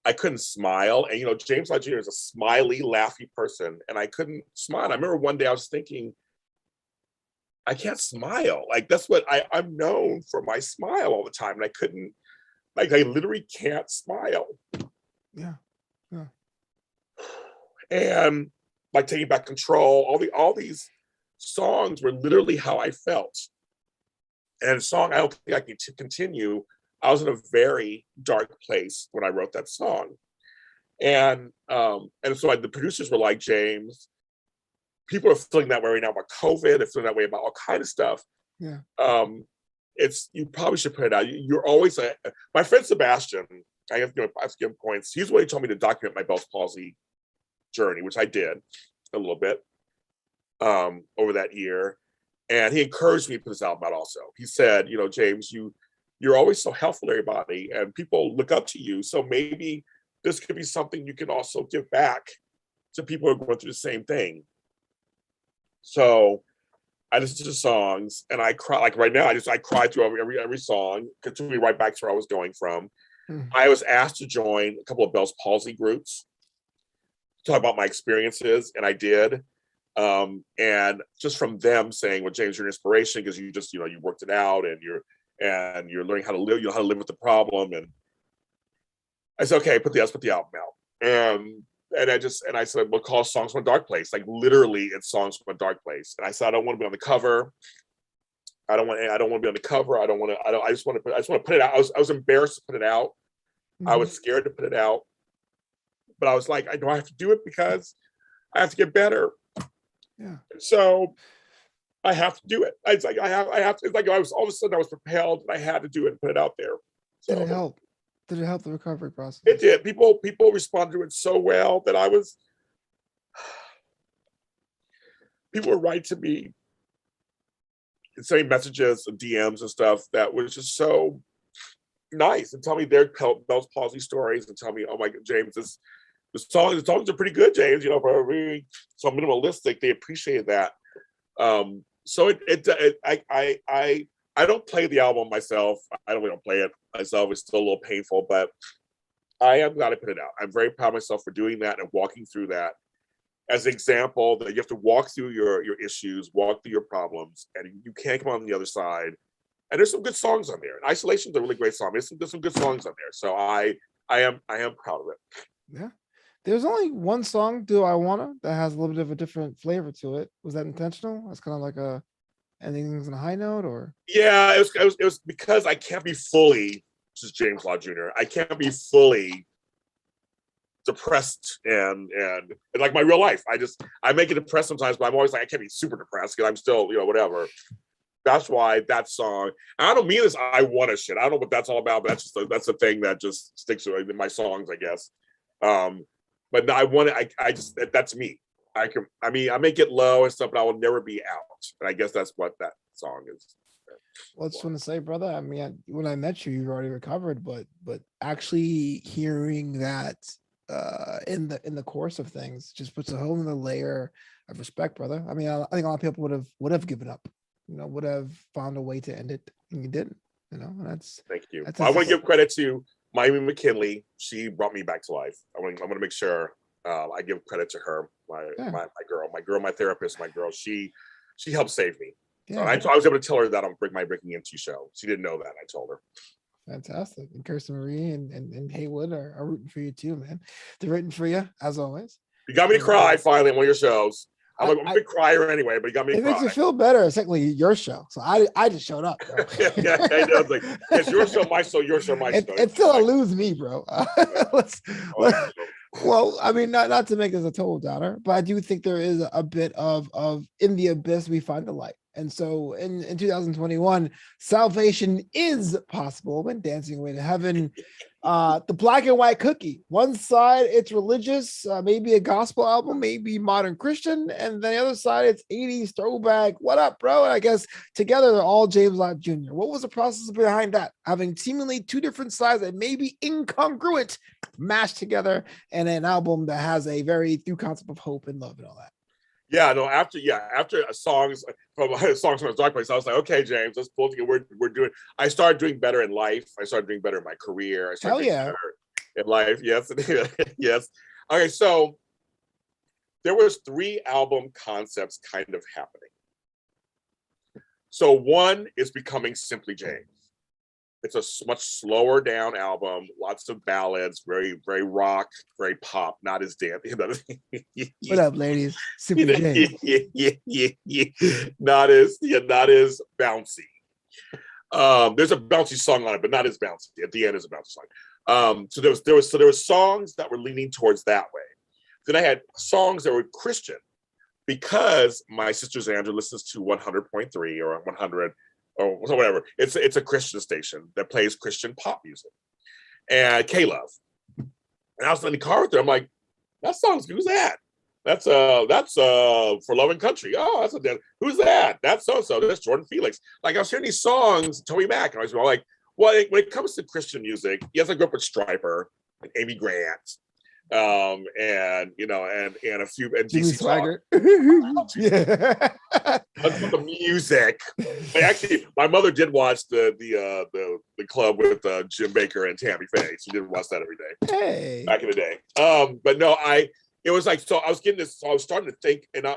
I couldn't smile. And, you know, James Lott Jr. is a smiley, laughy person. And I couldn't smile. I remember one day I was thinking, I can't smile. Like, that's what I'm known for, my smile all the time. And I couldn't, like, I literally can't smile. Yeah. Yeah. And like taking back control, all these songs were literally how I felt. And a song I don't think I can continue. I was in a very dark place when I wrote that song. And so the producers were like, James, people are feeling that way right now about COVID. They're feeling that way about all kinds of stuff. Yeah. You probably should put it out. You're always my friend Sebastian. I have to give him points. He's the one who told me to document my Bell's palsy journey, which I did a little bit over that year. And he encouraged me to put this album out also. He said, you know, James, you're always so helpful to everybody and people look up to you. So maybe this could be something you can also give back to people who are going through the same thing. So I listened to the songs and I cry. Like right now, I cried through every song, because took me right back to where I was going from. I was asked to join a couple of Bell's palsy groups, talk about my experiences, and I did. And just from them saying, well, James, you're an inspiration because you just, you worked it out and you're learning how to live, how to live with the problem. And I said, okay, let's put the album out. And I said, we'll call Songs from a Dark Place. Like literally it's Songs from a Dark Place. And I said, I don't want to be on the cover. I don't want to be on the cover. I just want to put it out. I was embarrassed to put it out. Mm-hmm. I was scared to put it out, but I was like, I have to do it because I have to get better. Yeah. So I have to do it. It's like I have to. It's like I was all of a sudden I was propelled and I had to do it and put it out there. So, did it help? Did it help the recovery process? It did. People responded to it so well that people were writing to me, sending messages and DMs and stuff that was just so nice, and tell me their Bell's palsy stories and tell me, oh my God, James, the songs are pretty good, James. For really so minimalistic, they appreciated that. So I don't play the album myself. I don't play it myself. It's still a little painful, but I am glad I put it out. I'm very proud of myself for doing that and walking through that as an example that you have to walk through your issues, walk through your problems, and you can't come on the other side. And there's some good songs on there. And Isolation's a really great song. There's some good songs on there. So I am proud of it. Yeah. There's only one song, Do I Wanna, that has a little bit of a different flavor to it. Was that intentional? That's kind of like endings on a high note, or? Yeah, it was because I can't be fully, this is James Lott Jr. I can't be fully depressed and like my real life. I make it depressed sometimes, but I'm always like, I can't be super depressed because I'm still, whatever. That's why that song, I don't mean this I wanna shit. I don't know what that's all about, but that's the thing that just sticks in my songs, I guess. But no, that's me. I may get low and stuff, but I will never be out. And I guess that's what that song is. Well, I just want to say, brother, I mean, when I met you, you've already recovered, but actually hearing that in the course of things just puts a whole nother layer of respect, brother. I mean, I think a lot of people would have given up, would have found a way to end it, and you didn't, and that's. Thank you. I want to give credit to Miami McKinley. She brought me back to life. I want to make sure I give credit to her, my girl, my therapist, my girl. She helped save me. Yeah. So I was able to tell her that on my Breaking Into show. She didn't know that. I told her. Fantastic. And Kirsten Marie and Haywood are rooting for you too, man. They're rooting for you as always. You got me to cry finally on one of your shows. I'm a big crier anyway, but he got me It cry. makes you feel better. It's technically your show. So I just showed up, bro. Yeah, I know. It's like, it's your show, my show, your show, my show. It still eludes me, bro. Well, I mean, not to make this a total downer, but I do think there is a bit of in the abyss we find the light. And so in 2021, salvation is possible when dancing away to heaven. The black and white cookie. One side, it's religious, maybe a gospel album, maybe modern Christian, and then the other side, it's 80s throwback. What up, bro? And I guess together they're all James Lott Jr. What was the process behind that? Having seemingly two different sides that may be incongruent mashed together in an album that has a very through concept of hope and love and all that. Yeah, no, after songs from a dark place, I was like, okay, James, let's pull together. We're doing. I started doing better in life. I started doing better in my career. I started doing better in life. Yes, yes. Okay, so there was 3 album concepts kind of happening. So one is becoming Simply James. It's a much slower down album, lots of ballads, very, very rock, very pop, not as damn. What up, ladies? Simply James. Not as bouncy. There's a bouncy song on it, but not as bouncy. At the end is a bouncy song. So there was songs that were leaning towards that way. Then I had songs that were Christian because my sister Xandra listens to 100.3 or 100. Or whatever. It's a Christian station that plays Christian pop music. And K-Love. And I was in the car with her. I'm like, that song's who's that? That's For Love and Country. Oh, who's that? That's so. That's Jordan Felix. Like I was hearing these songs, Tony Mac, and I was like, well, when it comes to Christian music, yes, I grew up with Stryper and Amy Grant. And a few and Jimmy DC Swagger. Yeah. The music. Actually, my mother did watch the club with Jim Baker and Tammy Faye. She did watch that every day. Hey. Back in the day. But no, it was like, so I was getting this, so I was starting to think, and I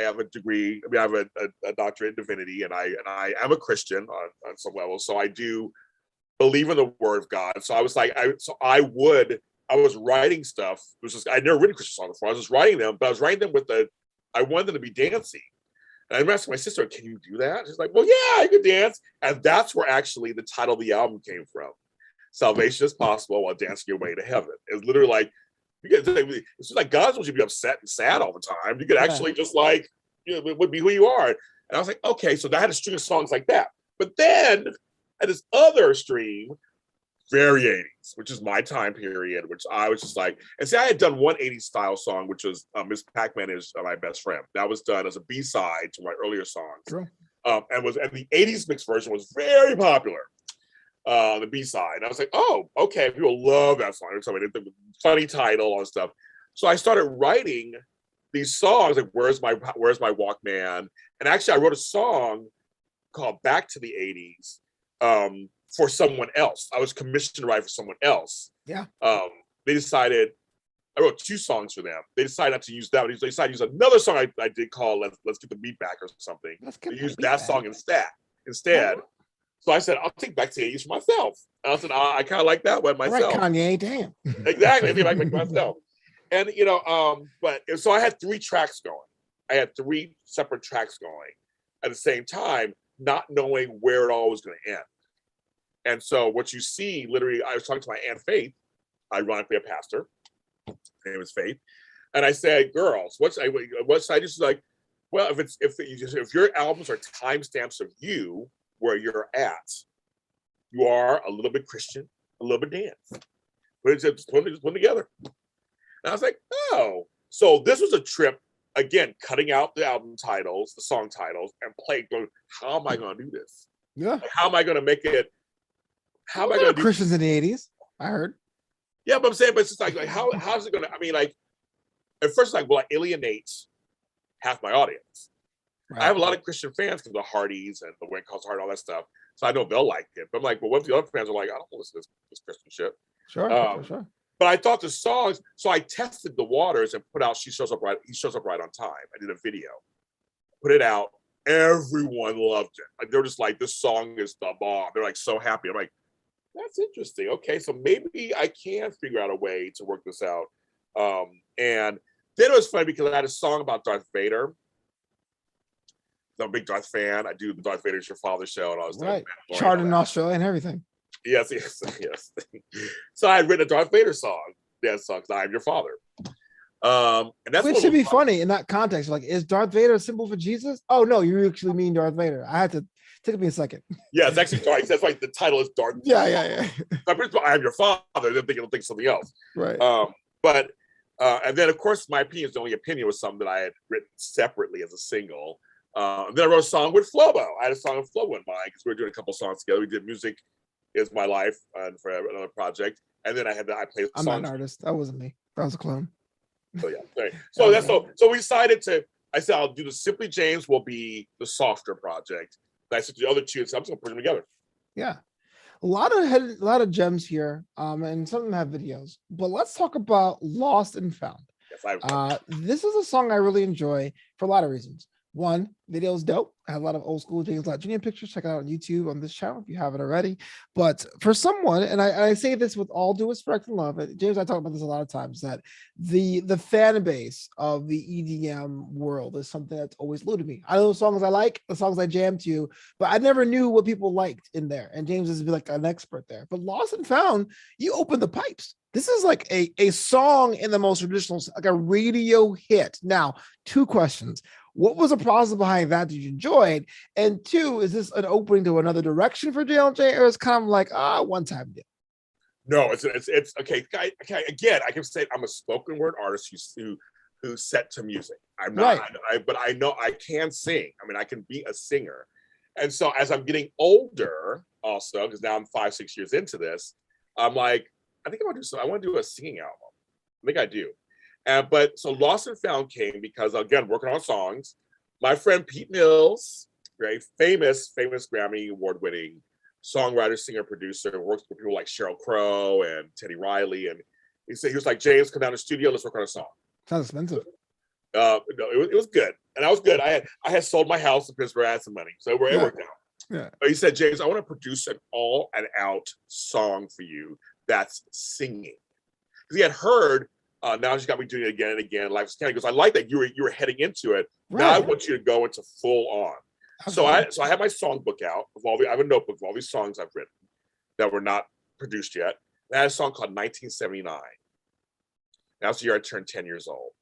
have a degree, I mean, I have a doctorate in divinity, and I am a Christian on some level. So I do believe in the word of God. So I was like, I was writing stuff. It was just, I'd never written Christian songs before. I was just writing them, but I was writing them I wanted them to be dancey. And I asked my sister, can you do that? She's like, well, yeah, I could dance. And that's where actually the title of the album came from. Salvation is possible while dancing your way to heaven. It's literally like, it's just like God wants you to be upset and sad all the time. You could actually just like, it would be who you are. And I was like, okay, so I had a string of songs like that. But then at this other stream, very 80s, which is my time period, which I was just like, and see, I had done one 80s style song, which was Miss Pac-Man is My Best Friend. That was done as a B-side to my earlier songs. True. And the 80s mix version was very popular. The B-side. And I was like, oh, okay, people love that song. It's a funny title, all that stuff. So I started writing these songs, like Where's My Walkman? And actually I wrote a song called Back to the 80s. For someone else. I was commissioned to write for someone else. Yeah. They decided, I wrote 2 songs for them. They decided not to use that one. They decided to use another song I did called Let's Get the Beat Back or something. They used that song instead. So I said, I'll take Back to the 80s for myself. And I said, I kind of like that one myself. Right, Kanye, damn. Exactly. I think I like myself. And, so I had 3 tracks going. I had 3 separate tracks going at the same time, not knowing where it all was going to end. And so what you see, literally, I was talking to my Aunt Faith, ironically a pastor, her name is Faith, and I said, girls, what should I do? She's like, well, if your albums are timestamps of you, where you're at, you are a little bit Christian, a little bit dance. Put them together. And I was like, oh. So this was a trip, again, cutting out the album titles, the song titles, and going, how am I going to do this? Yeah. Like, how am I going to make it? How am I going to do Christians in the 80s? I heard. Yeah, but I'm saying, but it's just like how's it going to? I mean, like, at first, like, will I alienate half my audience? Right. I have a lot of Christian fans because of the Hardys and the Wayne Calls Hard, all that stuff. So I know they'll like it. But I'm like, well, what if the other fans are like, I don't want to listen to this Christian shit? Sure. But I thought the songs, so I tested the waters and put out He Shows Up Right on Time. I did a video, put it out. Everyone loved it. Like, they're just like, this song is the bomb. They're like so happy. I'm like, that's interesting. Okay, so maybe I can figure out a way to work this out. And Then it was funny because I had a song about Darth Vader. I'm a big Darth fan. I do the Darth Vader's Your Father show and all this Right. stuff. Charted in Australia and everything. Yes. So I had written a Darth Vader song, dance song, "I Am Your Father." And that's Which should be funny in that context. Like, is Darth Vader a symbol for Jesus? Oh no, you actually mean Darth Vader. I had to take me a second. Yeah, it's actually Darth. That's like the title is Darth. Yeah. I Am Your Father. They're thinking it'll think something else. Right. But and then of course my opinion is the only opinion was something that I had written separately as a single. Then I wrote a song with Flobo. I had a song with Flobo in mind because we were doing a couple songs together. We did Music Is My Life for another project. And then I played I'm not an artist. That wasn't me. That was a clone. So yeah. Right. So we decided I said I'll do the Simply James will be the softer project. And I said the other two, so I'm just gonna put them together. Yeah. A lot of gems here. And some of them have videos. But let's talk about Lost and Found. Yes, this is a song I really enjoy for a lot of reasons. One, video is dope. I have a lot of old school James Lott Jr. pictures. Check it out on YouTube on this channel if you haven't already. But for someone, and I say this with all due respect and love, James, I talk about this a lot of times, that the fan base of the EDM world is something that's always eluded me. I know the songs I like, the songs I jam to, but I never knew what people liked in there. And James is like an expert there. But Lost and Found, you open the pipes. This is like a song in the most traditional, like a radio hit. Now, two questions. What was the process behind that you enjoyed? And two, is this an opening to another direction for JLJ, or it's kind of like one time deal? No, it's okay. Again, I can say I'm a spoken word artist who's set to music. I'm not, right. But I know I can sing. I mean, I can be a singer. And so as I'm getting older, also because now I'm 5-6 years into this, I'm like, I think I want to do a singing album. I think I do. But so Lost and Found came because, again, working on songs, my friend Pete Mills, very famous Grammy award-winning songwriter, singer, producer, works with people like Sheryl Crow and Teddy Riley. And he was like, James, come down to the studio, let's work on a song. Sounds expensive. No, it was good. And I was good. I had sold my house in Pittsburgh, I had some money. So it worked out. Yeah. But he said, James, I want to produce an all and out song for you that's singing. Because he had heard, now she's got me doing it again and again. Life's Candy. He goes, I like that you were heading into it. Right. Now I want you to go into full on. Okay. So I have my songbook out I have a notebook of all these songs I've written that were not produced yet. And I had a song called 1979. That was the year I turned 10 years old.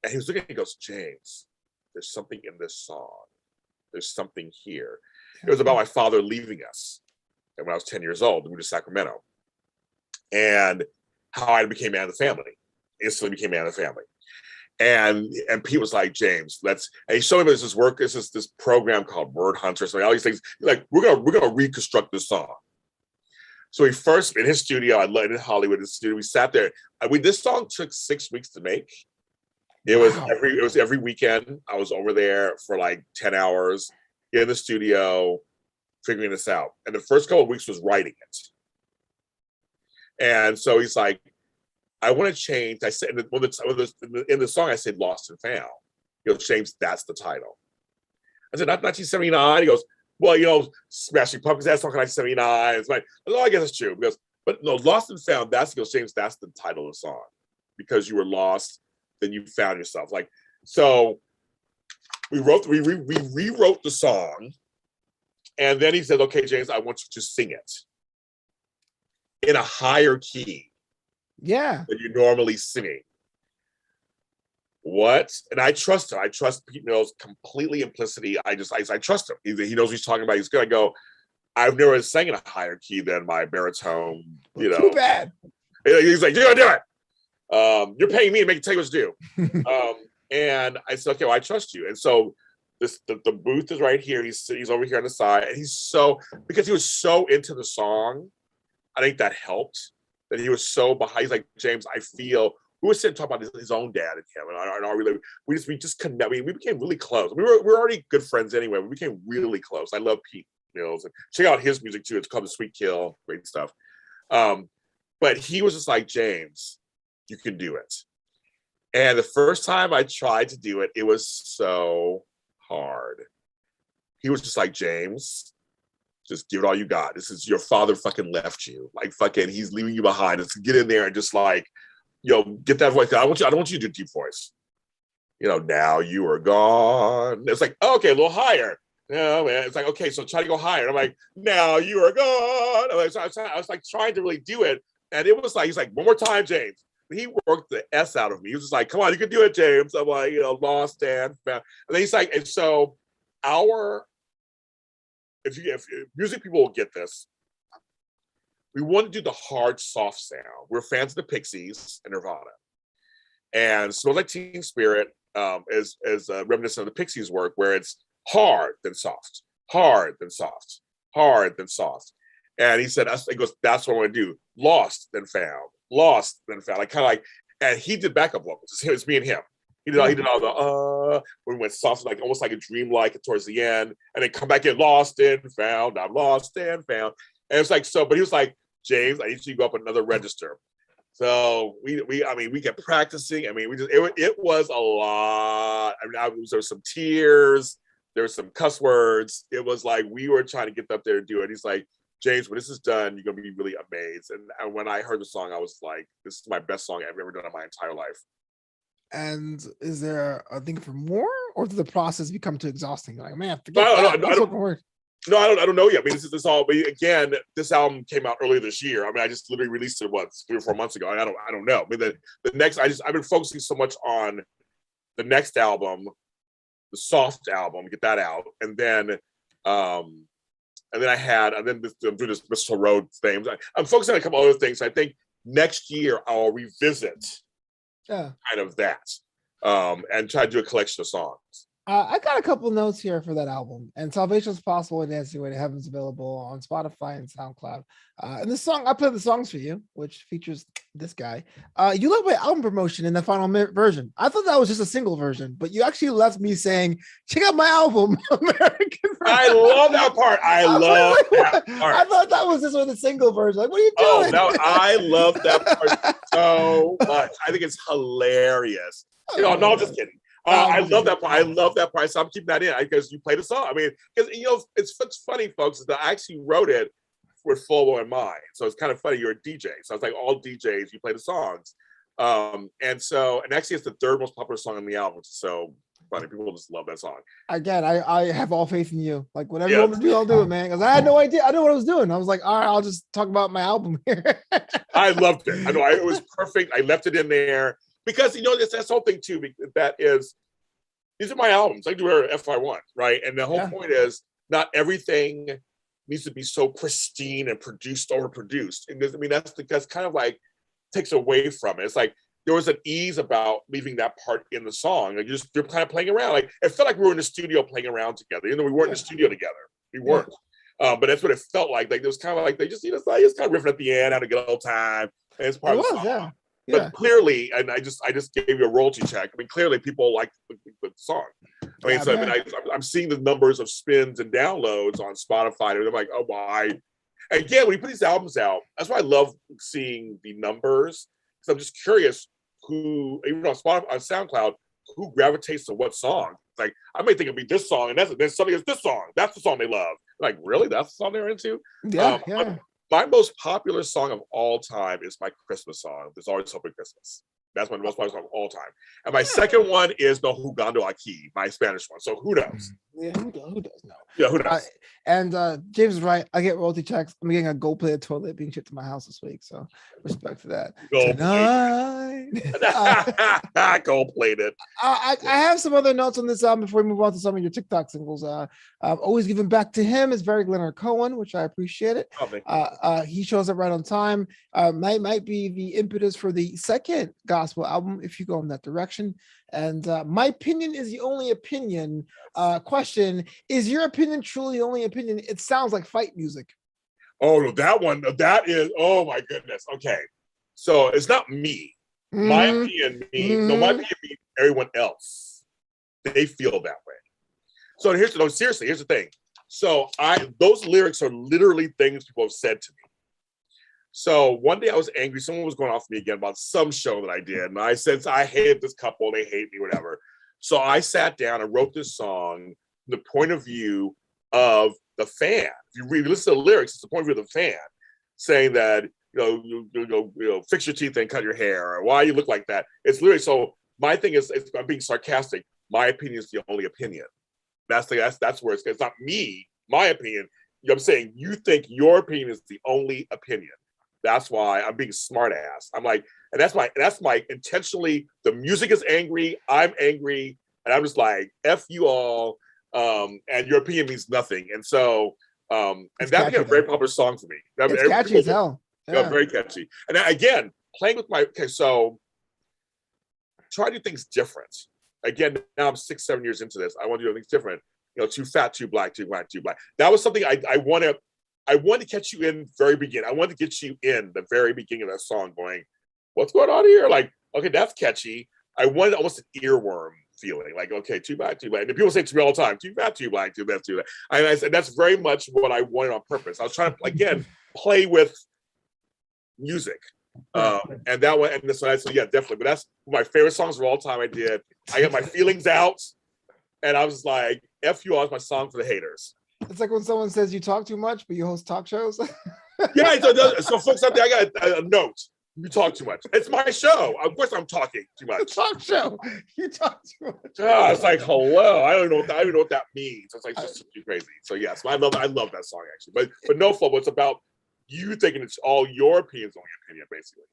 And he was looking, he goes, James, there's something in this song. There's something here. It was about my father leaving us. And when I was 10 years old, we moved to Sacramento. And how I became man of the family. Instantly became man of the family. And Pete was like, James, and he showed me this program called Word Hunter. So all these things, like, we're gonna reconstruct this song. So we first in his studio, I led in Hollywood, his studio. We sat there. This song took 6 weeks to make. It was every weekend. I was over there for like 10 hours in the studio, figuring this out. And the first couple of weeks was writing it. And so he's like, I want to change. I said in the song, I said Lost and Found. He goes, James, that's the title. I said, not 1979. He goes, well, Smashing Pumpkins, that song 1979. It's like, oh, I guess it's true. He goes, but no, Lost and Found, he goes, James, that's the title of the song. Because you were lost, then you found yourself. Like, so we rewrote the song. And then he said, okay, James, I want you to sing it in a higher key. Yeah. Than you normally sing. What? And I trust him. I trust Pete Mills completely implicitly. I trust him. He knows what he's talking about. He's gonna go, I've never sang in a higher key than my baritone, Too bad. He's like, you're gonna do it. You're paying me to tell you what to do. And I said, okay, well, I trust you. And so the booth is right here. He's over here on the side. And because he was so into the song, I think that helped. That he was so behind. He's like, James, I feel we were sitting talking about his own dad and him, and our really we just connect. We became really close. We were already good friends anyway. We became really close. I love Pete Mills, and check out his music too. It's called The Sweet Kill, great stuff. But he was just like, James, you can do it. And the first time I tried to do it, it was so hard. He was just like, James, just give it all you got. This is your father fucking left you. Like he's leaving you behind. Just get in there and just like, get that voice. I don't want you to do deep voice. now you are gone. It's like, oh, okay, a little higher. No, man. It's like, okay, so try to go higher. And I'm like, now you are gone. I was like trying to really do it. And it was like, he's like, one more time, James. And he worked the S out of me. He was just like, come on, you can do it, James. I'm like, lost and found. And then he's like, and so if music people will get this, we want to do the hard, soft sound. We're fans of the Pixies and Nirvana. And Smells Like Teen Spirit is reminiscent of the Pixies' work, where it's hard, then soft, hard, then soft, hard, then soft. And he said, he goes, that's what I want to do. Lost, then found. Lost, then found. Like, kind of like, and he did backup vocals. It's me and him. He did all the, when we went soft, like almost like a dreamlike towards the end, and then come back in, lost and found. I'm lost and found. And it's like, so, but he was like, James, I need you to go up another register. So we kept practicing. I mean, it was a lot. I mean, there was some tears. There were some cuss words. It was like we were trying to get up there and do it. He's like, James, when this is done, you're gonna be really amazed. And when I heard the song, I was like, this is my best song I've ever done in my entire life. And is there a thing for more, or did the process become too exhausting? You're like, man, forget that. No, I don't know yet. I mean, this all. But again, this album came out earlier this year. I mean, I just literally released it 3 or 4 months ago. I don't know. I mean, the next, I've been focusing so much on the next album, the soft album, get that out, and then I'm doing this Bristol Road thing. I'm focusing on a couple other things. I think next year I'll revisit kind of that and try to do a collection of songs. I got a couple notes here for that album. And Salvation is Possible and Dancing Way to Heaven's available on Spotify and SoundCloud. And the song, I played the songs for you, which features this guy. You left my album promotion in the final version. I thought that was just a single version, but you actually left me saying, check out my album, American. I love that part. I love that part. I thought that was just with a single version. Like, what are you doing? Oh, no, I love that part so much. I think it's hilarious. No, just kidding. I love that part. I love that part. So I'm keeping that in because you played a song. I mean, because it's funny, folks, is that I actually wrote it with Flobo in mind. So it's kind of funny. You're a DJ. So it's like all DJs, you play the songs. And actually it's the third most popular song on the album. So funny. People just love that song. Again, I have all faith in you. Like, whatever you want me to do, I'll do it, man. Because I had no idea. I know what I was doing. I was like, all right, I'll just talk about my album here. I loved it. I know it was perfect. I left it in there. Because, that's the whole thing, too, these are my albums. I do whatever I want, right? And the whole point is not everything needs to be so pristine and overproduced. And that's kind of like takes away from it. It's like there was an ease about leaving that part in the song. Like you're kind of playing around. Like it felt like we were in the studio playing around together. We weren't in the studio together. We weren't. But that's what it felt like. Like it was kind of like they just, just kind of riffing at the end, had a good old time. And it's part of the song. But clearly, and I just gave you a royalty check. I mean, clearly people like the song. I'm seeing the numbers of spins and downloads on Spotify, and I'm like, oh my. Again, when you put these albums out, that's why I love seeing the numbers. Because I'm just curious who, even on Spotify, on SoundCloud, who gravitates to what song. Like, I may think it'd be this song, and then somebody is this song. That's the song they love. Like, really? That's the song they're into? My most popular song of all time is my Christmas song. There's Always Hope for Christmas. That's my most popular song of all time. And my second one is the Jugando Aquí, my Spanish one. So who knows? Yeah, who does know? Yeah, who knows? And James is right. I get royalty checks. I'm getting a gold plated toilet being shipped to my house this week. So respect to that. Gold plated. I have some other notes on this album before we move on to some of your TikTok singles. Always Giving Back to Him is very Leonard Cohen, which I appreciate it. He shows up right on time. Might be the impetus for the second gospel album if you go in that direction. And my opinion is the only opinion. Question: is your opinion truly the only opinion? It sounds like fight music. Oh no, that is. Oh my goodness. Okay, so it's not me. My opinion, my opinion, everyone else. They feel that way. So here's the thing. So those lyrics are literally things people have said to me. So one day I was angry. Someone was going off me again about some show that I did. And I said, I hated this couple. They hate me, whatever. So I sat down and wrote this song from the point of view of the fan. If you listen to the lyrics, it's the point of view of the fan saying that, fix your teeth and cut your hair, or why you look like that. It's literally, so my thing is, I'm being sarcastic. My opinion is the only opinion. That's where it's not me, my opinion. I'm saying you think your opinion is the only opinion. That's why I'm being smart ass. I'm like, and that's my intentionally, the music is angry, I'm angry, and I'm just like, F you all, and your opinion means nothing. And so, and that became a very popular song for me. It's catchy as hell. Yeah, very catchy. And again, playing with so try to do things different. Again, now I'm 6-7 years into this. I want to do things different. Too fat, too black, too black, too black. That was something I wanted to catch you in very beginning. I wanted to get you in the very beginning of that song going, what's going on here? Like, okay, that's catchy. I wanted almost an earworm feeling, like, okay, too black, too black. And people say to me all the time, too fat, too black, too fat, too black. And I said, that's very much what I wanted on purpose. I was trying to, again, play with music. And that one, and this one, I said, yeah, definitely. But that's my favorite songs of all time. I got my feelings out, and I was like, F you all is my song for the haters. It's like when someone says you talk too much, but you host talk shows. Yeah, so folks out there, I got a note. You talk too much. It's my show. Of course, I'm talking too much. Talk show. You talk too much. It's like, hello. I don't even know what that means. It's like just too crazy. So yes, I love that song actually. But no, Flobo, it's about you thinking it's all your opinions on your opinion, basically.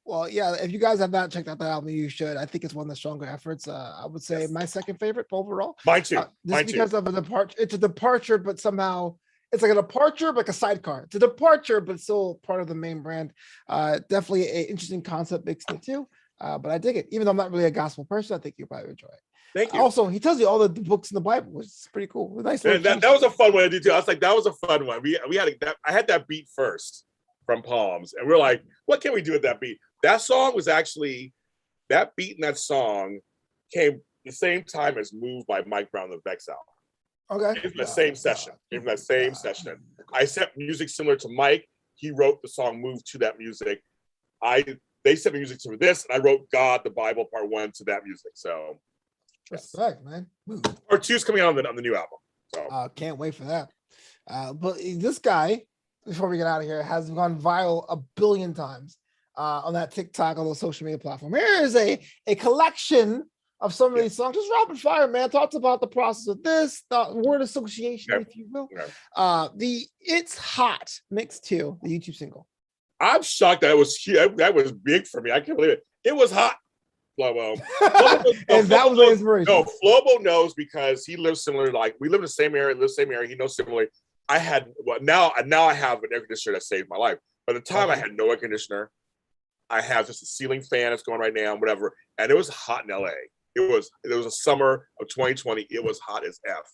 Well, yeah, if you guys have not checked out the album, you should. I think it's one of the stronger efforts. I would say my second favorite overall. Mine too. Because of a departure. It's a departure, but somehow it's like a departure, like a sidecar. It's a departure, but still part of the main brand. Definitely an interesting concept mixed in too. But I dig it. Even though I'm not really a gospel person, I think you'll probably enjoy it. Thank you. Also, he tells you all the books in the Bible, which is pretty cool. Nice. And that was a fun one to do too. I was like, that was a fun one. We had I had that beat first from Palms, and we're like, what can we do with that beat? That song was actually, that beat in that song came the same time as Move by Mike Brown, the Vex album. Okay. It was the same session. It was that same session. I sent music similar to Mike. He wrote the song Move to that music. They sent me music to this, and I wrote God, the Bible, Part 1 to that music. So, respect, man. Part 2's coming out on the new album. So can't wait for that. But this guy, before we get out of here, has gone viral 1 billion times. On that TikTok, on those social media platform. Here is a collection of some of these songs. Just rapid fire, man. Talks about the process of this, the word association, if you will. The It's Hot Mix 2, the YouTube single. I'm shocked that that was big for me. I can't believe it. It was hot. Flobo. And that was the inspiration. No, Flobo knows because he lives similar. Like we live in the same area, He knows similarly. Now I have an air conditioner that saved my life. By the time I had no air conditioner, I have just a ceiling fan that's going right now, whatever. And it was hot in LA. It was a summer of 2020. It was hot as F.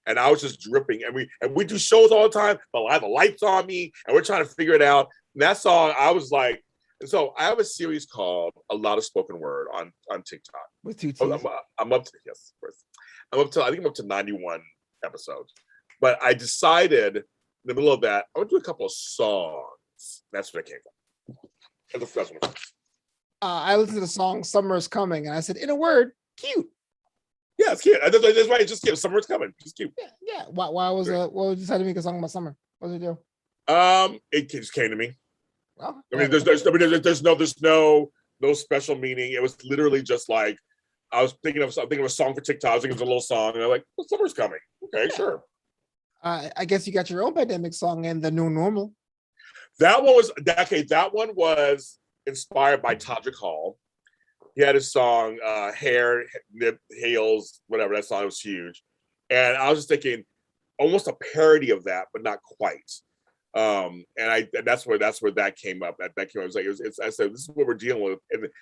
And I was just dripping. And we do shows all the time, but I have the lights on me and we're trying to figure it out. And that song, I was like, and so I have a series called A Lot of Spoken Word on TikTok. With 2 T's. I'm up to, yes, of course. I think I'm up to 91 episodes. But I decided in the middle of that, I would do a couple of songs. That's where it came from. I listened to the song "Summer Is Coming" and I said, in a word, cute. Yeah, it's cute. That's why it's just cute. Summer's coming. Just cute. Yeah. Why was you decided to make a song about summer? What did it do? It just came to me. Well, I mean, there's no special meaning. It was literally just like I was thinking of a song for TikTok. I was thinking of a little song, and I'm like, well, summer's coming. Okay, sure. I guess you got your own pandemic song and the new normal. That one was inspired by Todrick Hall. He had his song Hair, Nip, Heels, whatever. That song was huge. And I was just thinking almost a parody of that, but not quite. And that's where that came up. That came up. I said, this is what we're dealing with.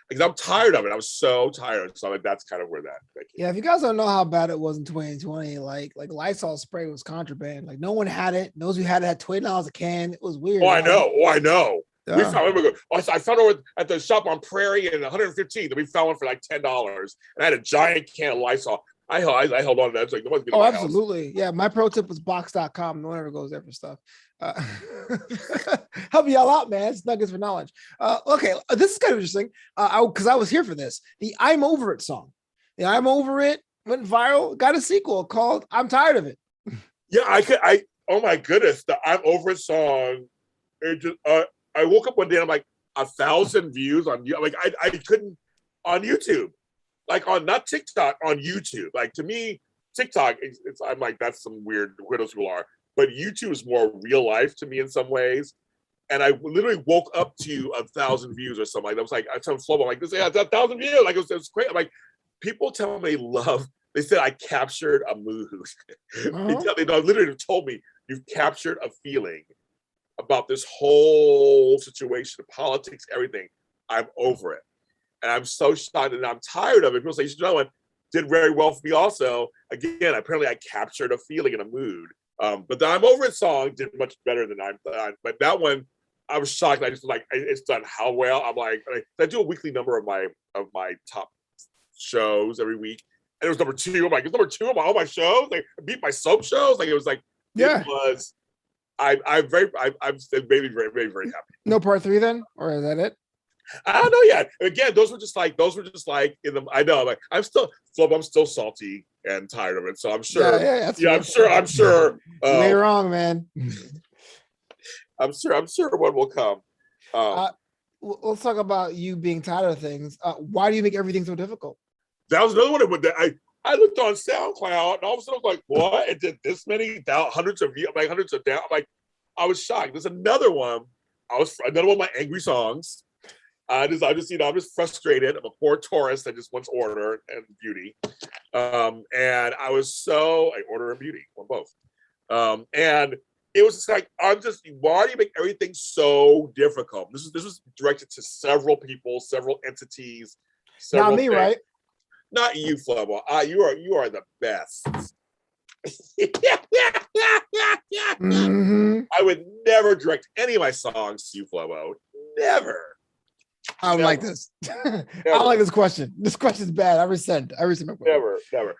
Because I'm tired of it. I was so tired. So that's kind of where that came. Yeah, if you guys don't know how bad it was in 2020, like Lysol spray was contraband. Like no one had it. Those who had it had $20 a can. It was weird. I know. Yeah. I found one at the shop on Prairie and 115th. We found one for like $10, and I had a giant can of Lysol. I held on to that. It's like nobody's gonna buy absolutely. House. Yeah, my pro tip was box.com. No one ever goes there for stuff. Help y'all out, man. It's nuggets for knowledge. Okay, this is kind of interesting. Because I was here for this. The "I'm Over It" song. The "I'm Over It" went viral. Got a sequel called "I'm Tired of It." Yeah, oh my goodness, the "I'm Over It" song. It just, I woke up one day and I'm like 1,000 views on you. Like I couldn't on YouTube. like on not TikTok, on YouTube. Like to me, TikTok, I'm like, that's some weird those people are. But YouTube is more real life to me in some ways. And I literally woke up to 1,000 views or something. Like that was like I told Flobo, I'm like, this is 1,000 views. Like it was great. I'm like, people tell me they said I captured a mood. They literally told me you've captured a feeling about this whole situation, politics, everything. I'm over it. And I'm so shocked and I'm tired of it. People say, you know what, did very well for me also. Again, apparently I captured a feeling and a mood. But the I'm Over It song did much better than but that one, I was shocked. I just like, it's done how well. I'm like, I do a weekly number of my top shows every week. And it was number 2. I'm like, it's number 2 of all my shows. Like I beat my soap shows. Like it was like, it was, I'm very very, very, very happy. No part 3 then? Or is that it? I don't know yet. Again, those were just like in the. I know, like I'm still salty and tired of it. So I'm sure. Yeah, I'm sure. You're wrong, man. I'm sure one will come. Let's talk about you being tired of things. Why do you make everything so difficult? That was another one that I looked on SoundCloud and all of a sudden I was like, what? It did this many hundreds of views, like hundreds of down. Like I was shocked. There's another one. Another one of my angry songs. I'm just frustrated. I'm a poor tourist. I just wants order and beauty. And I order and beauty or both. And it was just like, why do you make everything so difficult? This was directed to several people, several entities. Not me, things. Right? Not you, Flobo. You are the best. Mm-hmm. I would never direct any of my songs to you, Flobo. Never. I don't like this. I don't like this question. This question's bad. I resent my question. Never.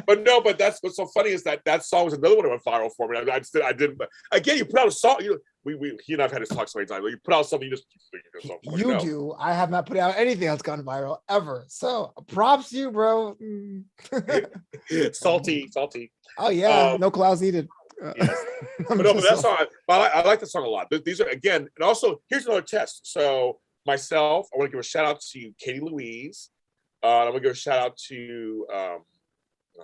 But that's what's so funny is that song was another one that went viral for me. I didn't. Again, you put out a song. He and I've had this talk so many times. You put out something, you do. I have not put out anything that's gone viral ever. So props to you, bro. Salty. Oh yeah, no clouds needed. Yes. But that song, I like the song a lot. These are again, and also here's another test. So. Myself, I want to give a shout out to Katie Louise. I'm gonna give a shout out to I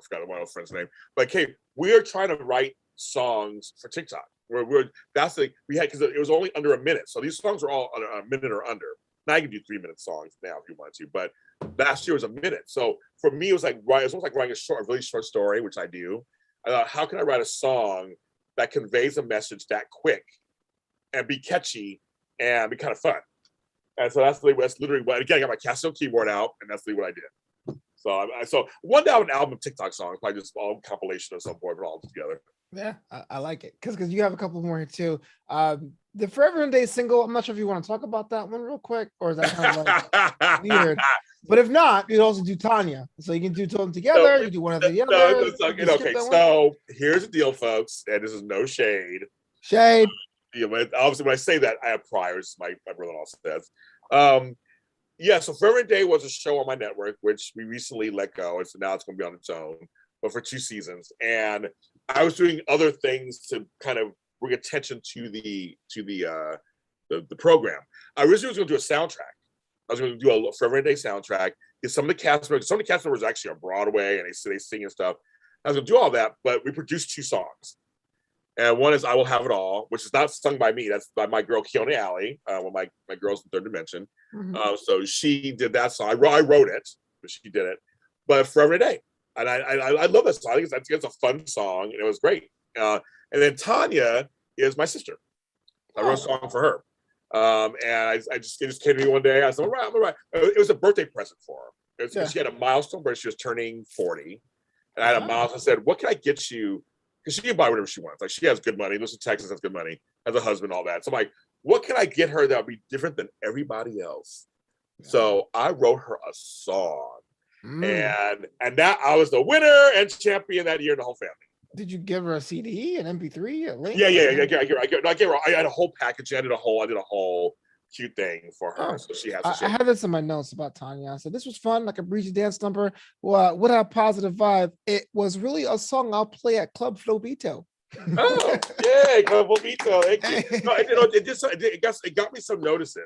forgot my old friend's name, but Kate, we are trying to write songs for TikTok. Because it was only under a minute, so these songs are all under a minute or under. Now I can do 3-minute songs now if you want to, but last year was a minute. So for me, it was almost like writing a really short story, which I do. I thought, how can I write a song that conveys a message that quick and be catchy and be kind of fun? And so that's literally what, again, I got my Casio keyboard out, and that's literally what I did. So one day I have an album of TikTok songs, probably just all compilation of some point, but all together. Yeah, I like it. Because you have a couple more here too. The Forever and Day single, I'm not sure if you want to talk about that one real quick, or is that kind of like weird? But if not, you can also do Tanya. So you can do them together, you do one after the other. Okay, so here's the deal, folks, and this is no shade. But obviously, when I say that, I have priors. My brother-in-law says, so Forever and Day was a show on my network, which we recently let go, and so now it's going to be on its own, but for 2 seasons. And I was doing other things to kind of bring attention to the program. I originally was going to do a soundtrack. I was going to do a Forever and Day soundtrack. Some of the cast members actually on Broadway, and they sing and stuff. I was going to do all that, but we produced 2 songs. And one is I Will Have It All, which is not sung by me. That's by my girl, Keone Alley, one of my girls in Third Dimension. Mm-hmm. So she did that song. I wrote it, but she did it. But Forever and Day. And I love that song. I think it's a fun song, and it was great. And then Tanya is my sister. I wrote a song for her. And it just came to me one day. I said, all right. It was a birthday present for her. She had a milestone where she was turning 40. And I had a milestone. I said, what can I get you? Because she can buy whatever she wants. Like, she has good money. Lives in Texas, has good money, has a husband, all that. So I'm like, what can I get her that would be different than everybody else? Yeah. So I wrote her a song. And that I was the winner and champion that year in the whole family. Did you give her a CD, an MP3, a link? Yeah. I gave her. I had a whole package. I did a whole cute thing for her. So she has. I had this in my notes about Tanya. I said this was fun, like a breezy dance number. Well, what a positive vibe. It was really a song I'll play at Club Flobito. Oh, yeah, Club Flobito. Thank you. No, it got me some notices.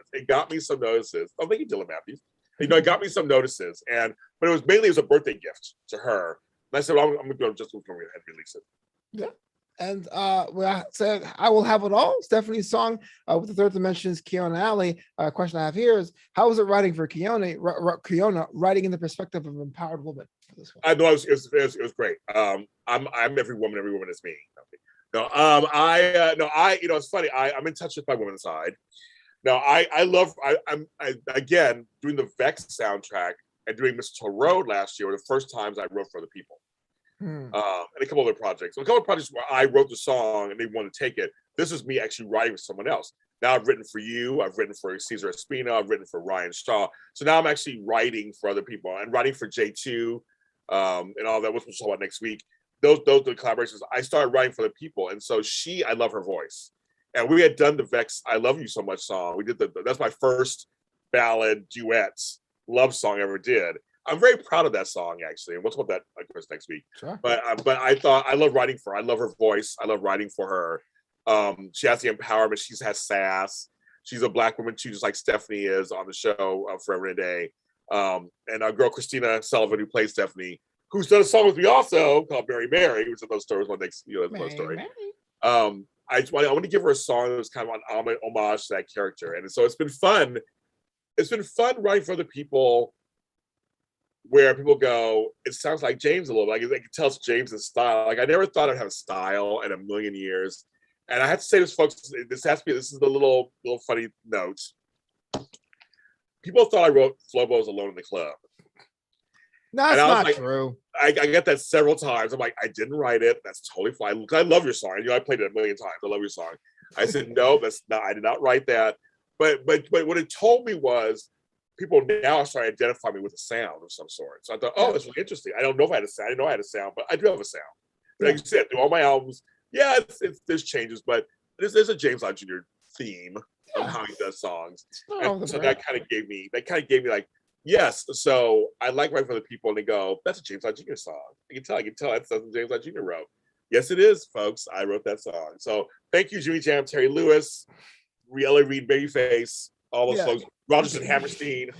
Oh, thank you, Dylan Matthews. It got me some notices, and but it was a birthday gift to her. And I said, well, I'm going to go just ahead and release it. Yeah. And I said, I will have it all. Stephanie's song with the Third Dimension's Kiona Alley. Question I have here is, how was it writing for Kiona, writing in the perspective of an empowered woman? For this one? I know it was great. I'm every woman is me. It's funny. I'm in touch with my woman's side. Now, I'm again, doing the Vex soundtrack and doing Mistletoe Road last year were the first times I wrote for other people. And a couple other projects. So a couple of projects where I wrote the song and they want to take it. This is me actually writing with someone else. Now I've written for you. I've written for Cesar Espino. I've written for Ryan Shaw. So now I'm actually writing for other people and writing for J2 and all that, which we'll talk about next week. Those are the collaborations. I started writing for the people. And so I love her voice. And we had done the Vex I Love You So Much song. We did that's my first ballad duets love song I ever did. I'm very proud of that song, actually, and we'll talk about that, of course, next week. Sure. But I thought I love writing for her. I love her voice. I love writing for her. She has the empowerment. She has sass. She's a Black woman too, just like Stephanie is on the show Forever and a Day. And our girl Christina Sullivan, who plays Stephanie, who's done a song with me also called Mary Mary, which is those stories one next story. I want to give her a song that was kind of an homage to that character, and so it's been fun. It's been fun writing for other people, where people go, it sounds like James a little bit. Like it tells James's style. Like I never thought I'd have a style in a million years. And I have to say this, folks, this is the little funny note. People thought I wrote Flobo's Alone in the Club. No, that's not true. I get that several times. I'm like, I didn't write it. That's totally fine. I love your song. I played it a million times. I love your song. I said, no, I did not write that. But what it told me was, people now are starting to identify me with a sound of some sort. So I thought, that's really interesting. I don't know if I had a sound. I didn't know I had a sound, but I do have a sound. Like you said, through all my albums, there's changes, but there's a James Lott Jr. theme of how he does songs. And so that kind of gave me like, yes. So I like writing for the people, and they go, that's a James Lott Jr. song. I can tell that's something James Lott Jr. wrote. Yes, it is, folks. I wrote that song. So thank you, Jimmy Jam, Terry Lewis, L.A. Reid, Babyface, all those folks. Rogers and Hammerstein,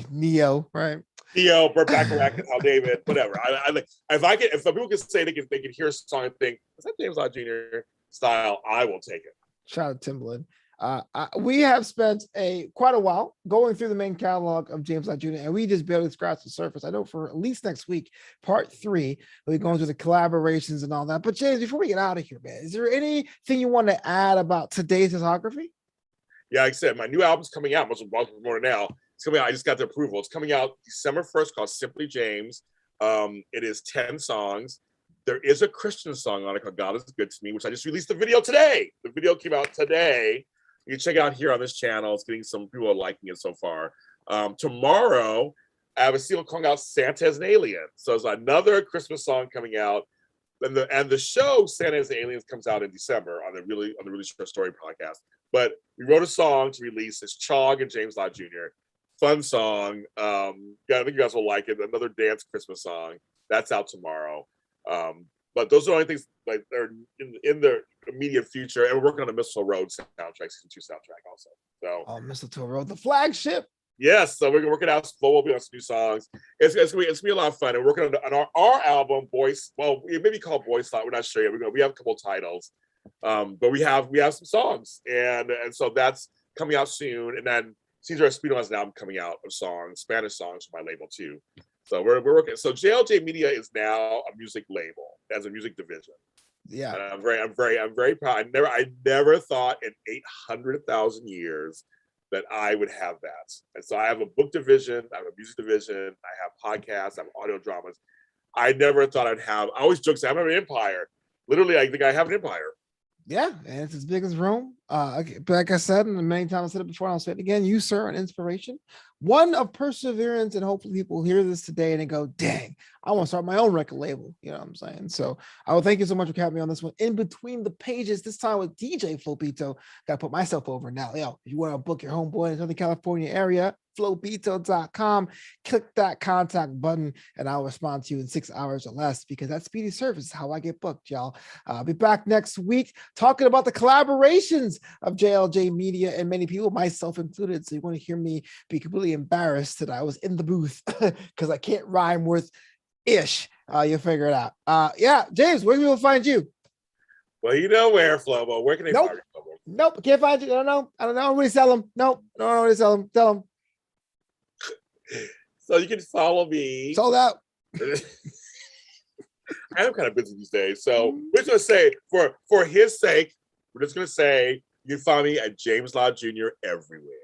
Neo, right? Neo, Burt Bacharach, and Hal David, whatever. If people can say they can hear a song and think, is that James Lott Jr. style? I will take it. Shout out Timbaland. We have spent quite a while going through the main catalog of James Lott Jr., and we just barely scratched the surface. I know for at least next week, part 3, we'll be going through the collaborations and all that. But James, before we get out of here, man, is there anything you want to add about today's discography? Yeah, like I said, my new album's coming out. Much more now. It's coming out. I just got the approval. It's coming out December 1st, called Simply James. It is 10 songs. There is a Christian song on it called God Is Good to Me, which I just released the video today. The video came out today. You can check it out here on this channel. It's getting some people are liking it so far. Tomorrow, I have a single coming out, Santa as an Alien. So there's another Christmas song coming out. And the show Santa as an Alien comes out in December on the Really Short Story podcast. But we wrote a song to release. It's Chog and James Lott Jr. Fun song. I think you guys will like it. Another dance Christmas song. That's out tomorrow. But those are the only things like they're in the immediate future. And we're working on the Mistletoe Road soundtrack, season 2 soundtrack also. So Mistletoe Road, the flagship. Yes, so we're working out. We'll be on some new songs. It's gonna be a lot of fun. And we're working on our album, Boys. Well, it may be called Boys Slot. We're not sure yet. We have a couple of titles. But we have some songs, and so that's coming out soon. And then Cesar Espino has an album coming out of songs, Spanish songs for my label too. So we're working. So JLJ Media is now a music label as a music division. Yeah, and I'm very proud. I never thought in 800,000 years that I would have that. And so I have a book division, I have a music division, I have podcasts, I have audio dramas. I never thought I'd have. I always joke, I have an empire. Literally, I think I have an empire. Yeah, and it's as big as Rome. But like I said, and many times I said it before, and I'll say it again, you, sir, an inspiration. One of perseverance, and hopefully people hear this today and they go, dang, I want to start my own record label. You know what I'm saying? So I will thank you so much for having me on this one. In between the pages, this time with DJ Flobito. Got to put myself over now. Yo, if you want to book your homeboy in the Southern California area, flobito.com, click that contact button, and I'll respond to you in 6 hours or less, because that speedy service is how I get booked, y'all. I'll be back next week talking about the collaborations hands of JLJ Media and many people, myself included. So you want to hear me be completely embarrassed that I was in the booth because I can't rhyme worth ish. You'll figure it out. Yeah, James, where can people find you? Well, you know where, Flobo. Where can they find you, Flobo? Nope, can't find you. I don't know. I don't really sell them. Nope, no, really sell them. Tell them. So you can follow me. Sold out. I am kind of busy these days. So we're just going to say, for his sake, we're just going to say, you can find me at James Lott Jr. everywhere.